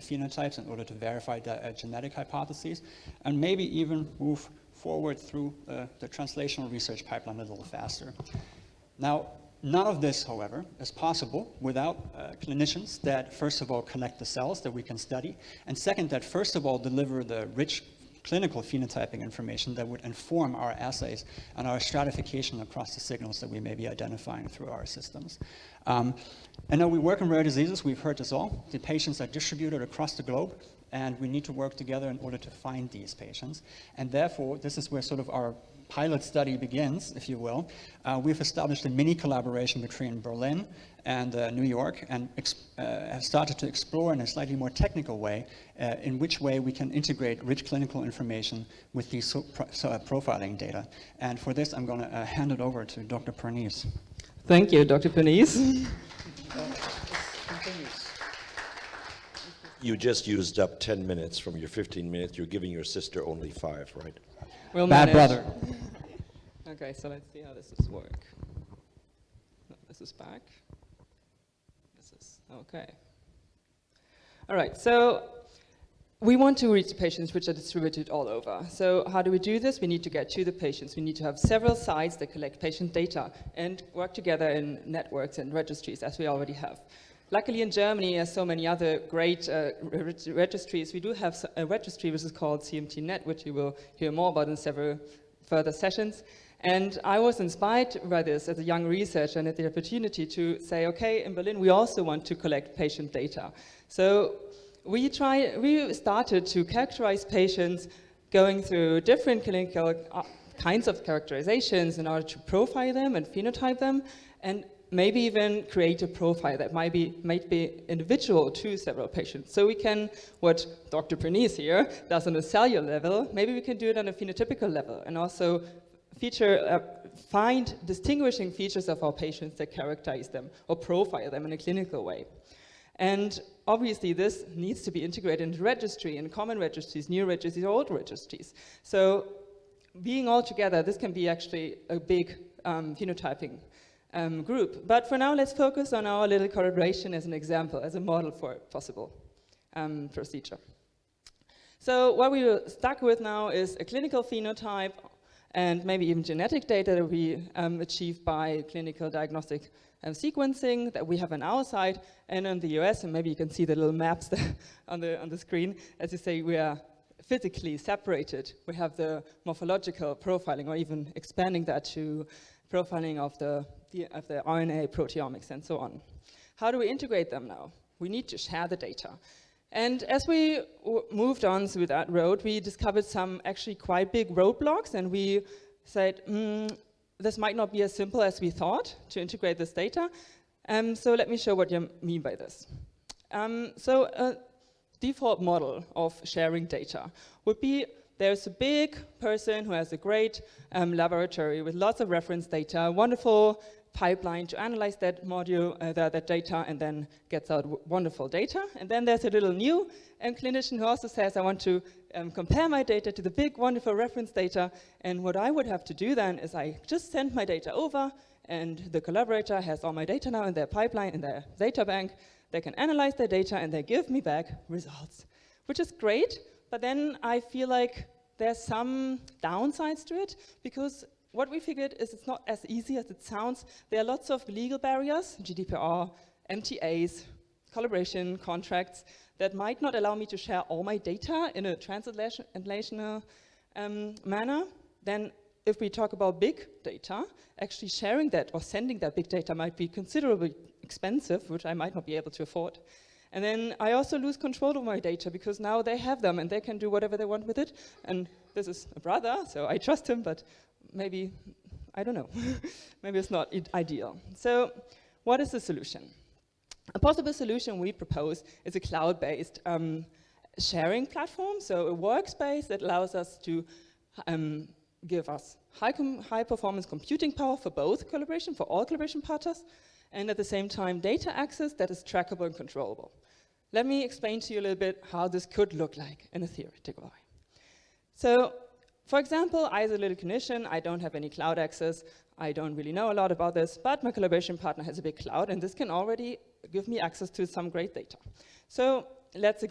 phenotypes in order to verify the genetic hypotheses, and maybe even move forward through the translational research pipeline a little faster. Now, none of this, however, is possible without clinicians that, first of all, collect the cells that we can study, and second, that, first of all, deliver the rich clinical phenotyping information that would inform our assays and our stratification across the signals that we may be identifying through our systems. And now we work in rare diseases, we've heard this all. The patients are distributed across the globe, and we need to work together in order to find these patients. And therefore, this is where sort of our pilot study begins, if you will. We've established a mini collaboration between Berlin and New York, and have started to explore in a slightly more technical way in which way we can integrate rich clinical information with these profiling data. And for this, I'm going to hand it over to Dr. Pernice. Thank you, Dr. Pernice. You just used up 10 minutes from your 15 minutes. You're giving your sister only 5, right? We'll Bad manage. brother. Okay, so let's see how this is work. No, this is back. This is okay. All right, so we want to reach the patients which are distributed all over. So how do we do this? We need to get to the patients. We need to have several sites that collect patient data and work together in networks and registries, as we already have. Luckily in Germany, as so many other great registries, we do have a registry which is called CMT-Net, which you will hear more about in several further sessions. And I was inspired by this as a young researcher and had the opportunity to say, okay, in Berlin we also want to collect patient data. So we started to characterize patients going through different clinical kinds of characterizations in order to profile them and phenotype them, and maybe even create a profile that might be individual to several patients. So we can, what Dr. Pernice here does on a cellular level, maybe we can do it on a phenotypical level, and also find distinguishing features of our patients that characterize them or profile them in a clinical way. And obviously this needs to be integrated into registry, in common registries, new registries, old registries. So being all together, this can be actually a big phenotyping group. But for now, let's focus on our little collaboration as an example, as a model for a possible procedure. So what we were stuck with now is a clinical phenotype and maybe even genetic data that we achieve by clinical diagnostic sequencing that we have on our side and in the US, and maybe you can see the little maps on the screen. As you say, we are physically separated. We have the morphological profiling, or even expanding that to profiling of the RNA, proteomics, and so on. How do we integrate them now? We need to share the data. And as we moved on through that road, we discovered some actually quite big roadblocks, and we said, this might not be as simple as we thought to integrate this data. So let me show what you mean by this. So default model of sharing data would be there's a big person who has a great laboratory with lots of reference data, wonderful pipeline to analyze that module, that data, and then gets out wonderful data. And then there's a little new clinician who also says, I want to compare my data to the big, wonderful reference data. And what I would have to do then is I just send my data over, and the collaborator has all my data now in their pipeline, in their data bank. They can analyze their data, and they give me back results, which is great. But then I feel like there's some downsides to it, because what we figured is it's not as easy as it sounds. There are lots of legal barriers, GDPR, MTAs, collaboration contracts, that might not allow me to share all my data in a translational manner. Then if we talk about big data, actually sharing that or sending that big data might be considerably expensive, which I might not be able to afford. And then I also lose control of my data, because now they have them and they can do whatever they want with it. And this is a brother, so I trust him, but maybe, I don't know, maybe it's not ideal. So what is the solution? A possible solution we propose is a cloud-based sharing platform, so a workspace that allows us to give us high performance computing power for both collaboration, for all collaboration partners, and at the same time data access that is trackable and controllable. Let me explain to you a little bit how this could look like in a theoretical way. So, for example, I as a little clinician, I don't have any cloud access, I don't really know a lot about this, but my collaboration partner has a big cloud, and this can already give me access to some great data. So let's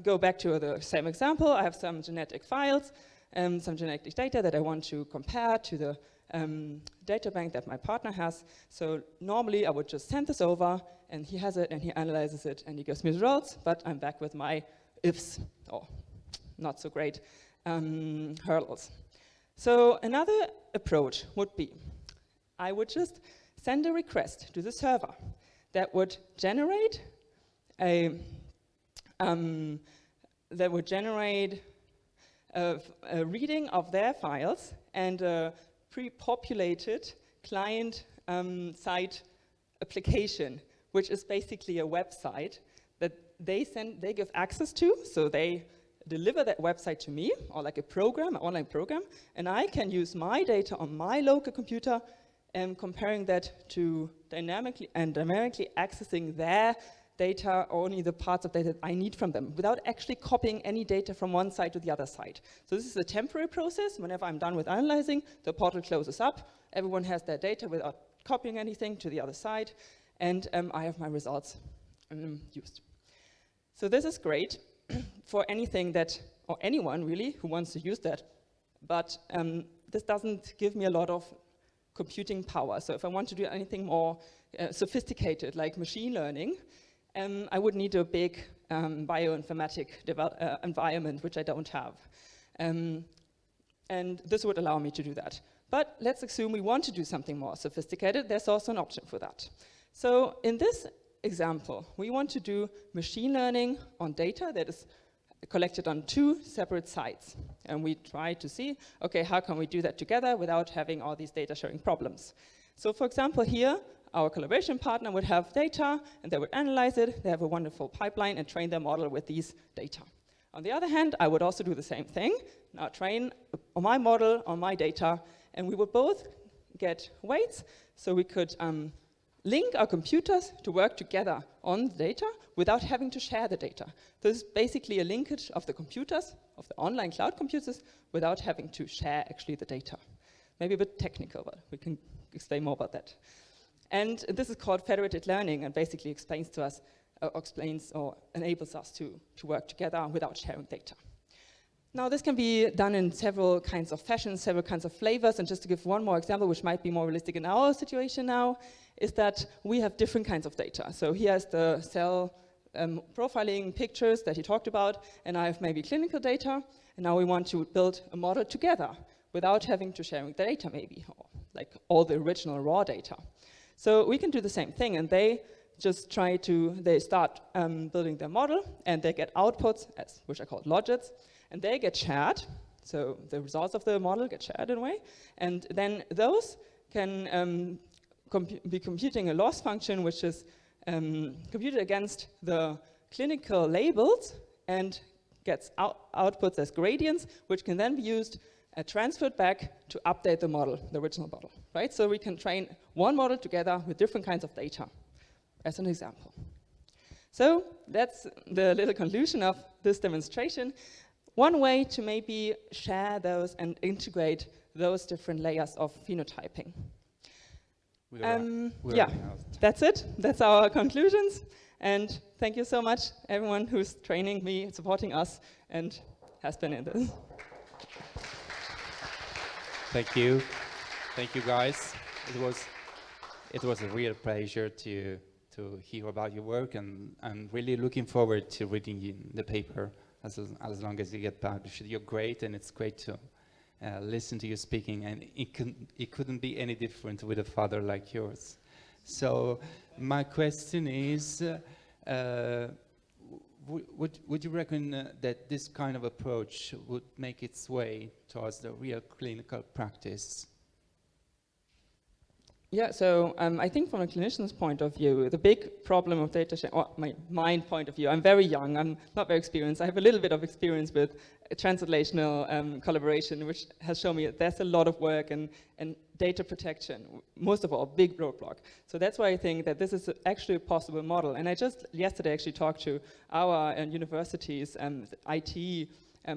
go back to the same example. I have some genetic files, some genetic data that I want to compare to the data bank that my partner has. So normally I would just send this over, and he has it, and he analyzes it, and he gives me results, but I'm back with my ifs, or not so great hurdles. So another approach would be, I would just send a request to the server that would generate a reading of their files and a pre-populated client side application, which is basically a website that they give access to, so they deliver that website to me, or like a program, an online program, and I can use my data on my local computer and comparing that to dynamically accessing their data, only the parts of data that I need from them, without actually copying any data from one side to the other side. So this is a temporary process. Whenever I'm done with analyzing, the portal closes up, everyone has their data without copying anything to the other side, and I have my results used. So this is great for anything that, or anyone really, who wants to use that, but this doesn't give me a lot of computing power. So if I want to do anything more sophisticated, like machine learning, I would need a big bioinformatic environment, which I don't have. And this would allow me to do that. But let's assume we want to do something more sophisticated. There's also an option for that. So in this example, we want to do machine learning on data that is collected on 2 separate sites. And we try to see, okay, how can we do that together without having all these data sharing problems? So for example, here, our collaboration partner would have data, and they would analyze it. They have a wonderful pipeline and train their model with these data. On the other hand, I would also do the same thing. Now train my model on my data, and we would both get weights, so we could link our computers to work together on the data without having to share the data. This is basically a linkage of the computers, of the online cloud computers, without having to share actually the data. Maybe a bit technical, but we can explain more about that. And this is called federated learning, and basically explains to us, explains or enables us to work together without sharing data. Now this can be done in several kinds of fashions, several kinds of flavors, and just to give one more example, which might be more realistic in our situation now, is that we have different kinds of data. So he has the cell profiling pictures that he talked about, and I have maybe clinical data, and now we want to build a model together without having to share the data maybe, or like all the original raw data. So we can do the same thing, and they just they start building their model, and they get outputs, which are called logits, and they get shared. So the results of the model get shared in a way, and then those can be computing a loss function, which is computed against the clinical labels and gets outputs as gradients, which can then be used and transferred back to update the model, the original model, right? So we can train one model together with different kinds of data, as an example. So that's the little conclusion of this demonstration. One way to maybe share those and integrate those different layers of phenotyping. Yeah, that's it. That's our conclusions. And thank you so much, everyone who's training me, supporting us, and has been in this. Thank you. Thank you, guys. It was a real pleasure to hear about your work, and I'm really looking forward to reading the paper as long as you get published. You're great, and it's great to listen to you speaking, and it couldn't be any different with a father like yours. So my question is, would you reckon that this kind of approach would make its way towards the real clinical practice? Yeah, so I think from a clinician's point of view, the big problem of data sharing, or my point of view, I'm very young, I'm not very experienced. I have a little bit of experience with translational collaboration, which has shown me that there's a lot of work and data protection, most of all, big roadblock. So that's why I think that this is actually a possible model. And I just yesterday actually talked to our universities and IT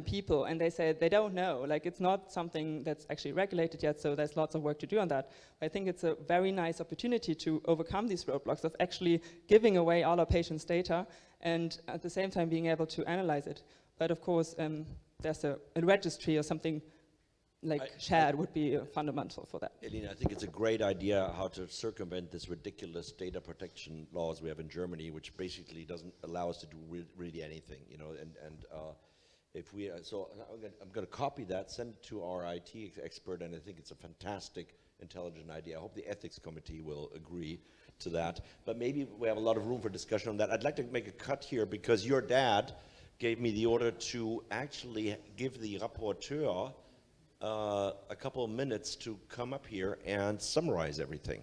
people, and they said they don't know. Like, it's not something that's actually regulated yet, so there's lots of work to do on that. But I think it's a very nice opportunity to overcome these roadblocks of actually giving away all our patients' data and at the same time being able to analyze it. But of course, there's a registry or something like shared would be fundamental for that. Elena, I think it's a great idea how to circumvent this ridiculous data protection laws we have in Germany, which basically doesn't allow us to do really anything, you know, if we, so I'm going to copy that, send it to our IT expert, and I think it's a fantastic, intelligent idea. I hope the ethics committee will agree to that. But maybe we have a lot of room for discussion on that. I'd like to make a cut here because your dad gave me the order to actually give the rapporteur a couple of minutes to come up here and summarize everything.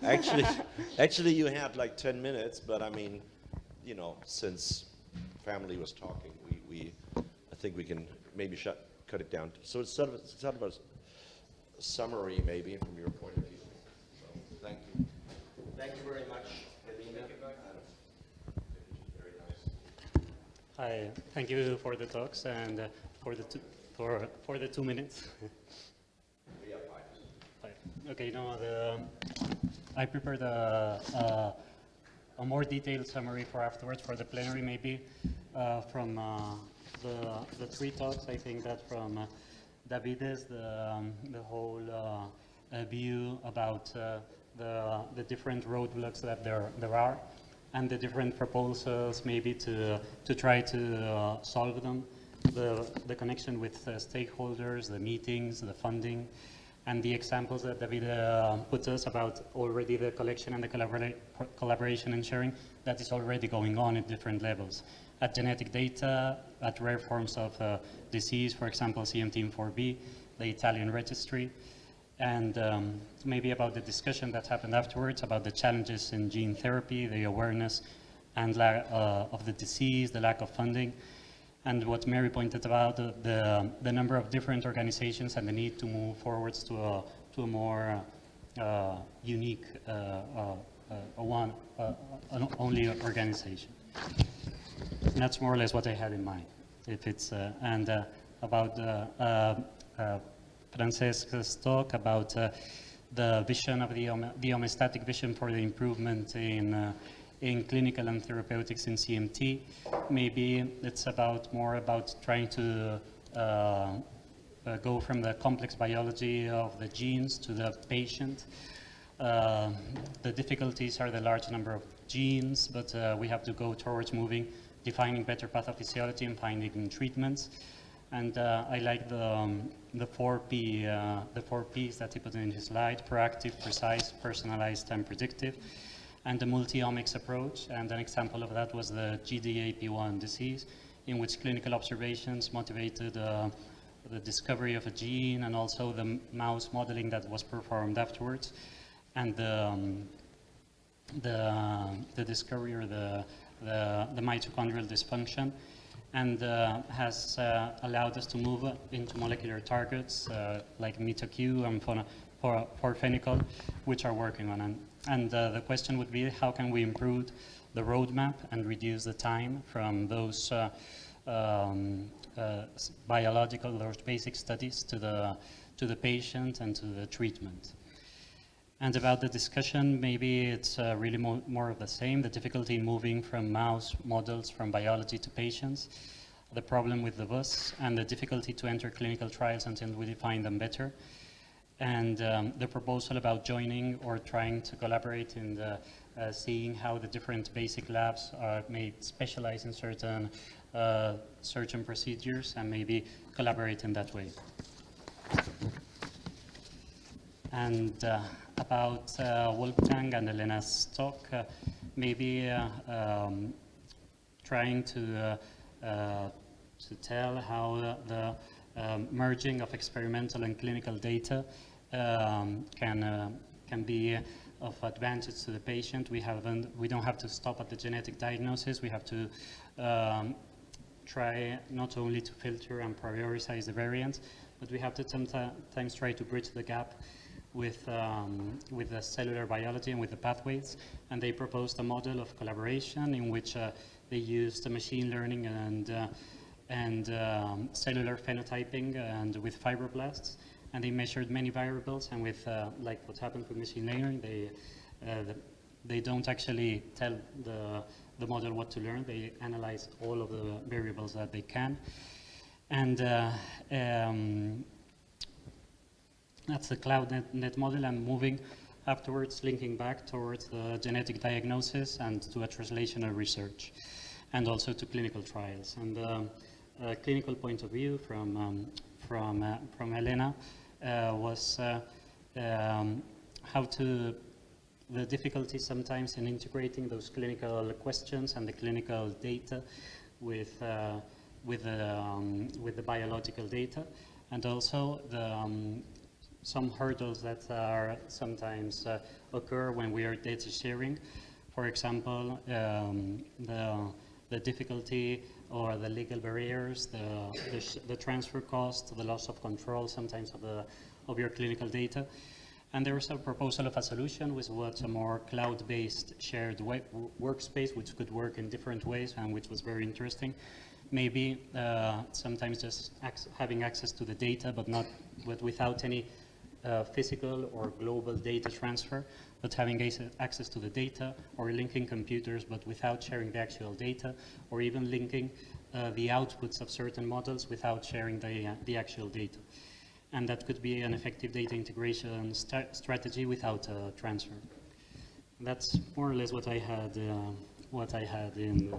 Actually, you had like 10 minutes, but I mean, you know, since family was talking, I think we can maybe cut it down. So it's sort of a summary, maybe, from your point of view. So, thank you. Thank you very much, Elena. Very nice. Hi, thank you for the talks and for the 2 minutes. We have 5. Okay, no, I prepared a more detailed summary for afterwards for the plenary, maybe from the 3 talks. I think that from Davide's, the whole view about the different roadblocks that there are, and the different proposals maybe to try to solve them, the connection with stakeholders, the meetings, the funding, and the examples that David put us about already the collection and the collaboration and sharing that is already going on at different levels. At genetic data, at rare forms of disease, for example, CMT4B, the Italian registry, and maybe about the discussion that happened afterwards about the challenges in gene therapy, the awareness and of the disease, the lack of funding, and what Mary pointed about, the number of different organizations and the need to move forwards to a more unique, an only organization. And that's more or less what I had in mind. If it's and about Francesca's talk about the vision of the homeostatic vision for the improvement in clinical and therapeutics in CMT. Maybe it's more about trying to go from the complex biology of the genes to the patient. The difficulties are the large number of genes, but we have to go towards defining better pathophysiology and finding treatments. And I like the 4P, the 4 Ps that he put in his slide: proactive, precise, personalized, and predictive. And the multi-omics approach, and an example of that was the GDAP1 disease, in which clinical observations motivated the discovery of a gene and also the mouse modeling that was performed afterwards, and the discovery or the the mitochondrial dysfunction, and has allowed us to move into molecular targets like MitoQ and porphenicol, which are working on it. And the question would be, how can we improve the roadmap and reduce the time from those biological, those basic studies to the patient and to the treatment? And about the discussion, maybe it's really more of the same, the difficulty in moving from mouse models from biology to patients, the problem with the bus, and the difficulty to enter clinical trials until we define them better. And the proposal about joining or trying to collaborate in the seeing how the different basic labs may specialize in certain procedures and maybe collaborate in that way. And about Wolfgang and Elena's talk, maybe trying to tell how the merging of experimental and clinical data can be of advantage to the patient. We don't have to stop at the genetic diagnosis. We have to try not only to filter and prioritize the variants, but we have to sometimes try to bridge the gap with the cellular biology and with the pathways. And they proposed a model of collaboration in which they used the machine learning and cellular phenotyping and with fibroblasts. And they measured many variables, and with like what happened with machine learning, they don't actually tell the model what to learn. They analyze all of the variables that they can. And that's the CloudNet model, and moving afterwards, linking back towards the genetic diagnosis and to a translational research, and also to clinical trials. And a clinical point of view from Elena was how to, the difficulty sometimes in integrating those clinical questions and the clinical data with the biological data, and also the some hurdles that are sometimes occur when we are data sharing. For example, the difficulty or the legal barriers, the transfer cost, the loss of control sometimes of your clinical data. And there was a proposal of a solution which was a more cloud-based shared workspace, which could work in different ways and which was very interesting. Maybe sometimes just having access to the data, but without any physical or global data transfer, but having access to the data, or linking computers but without sharing the actual data, or even linking the outputs of certain models without sharing the actual data. And that could be an effective data integration strategy without a transfer. That's more or less what I had in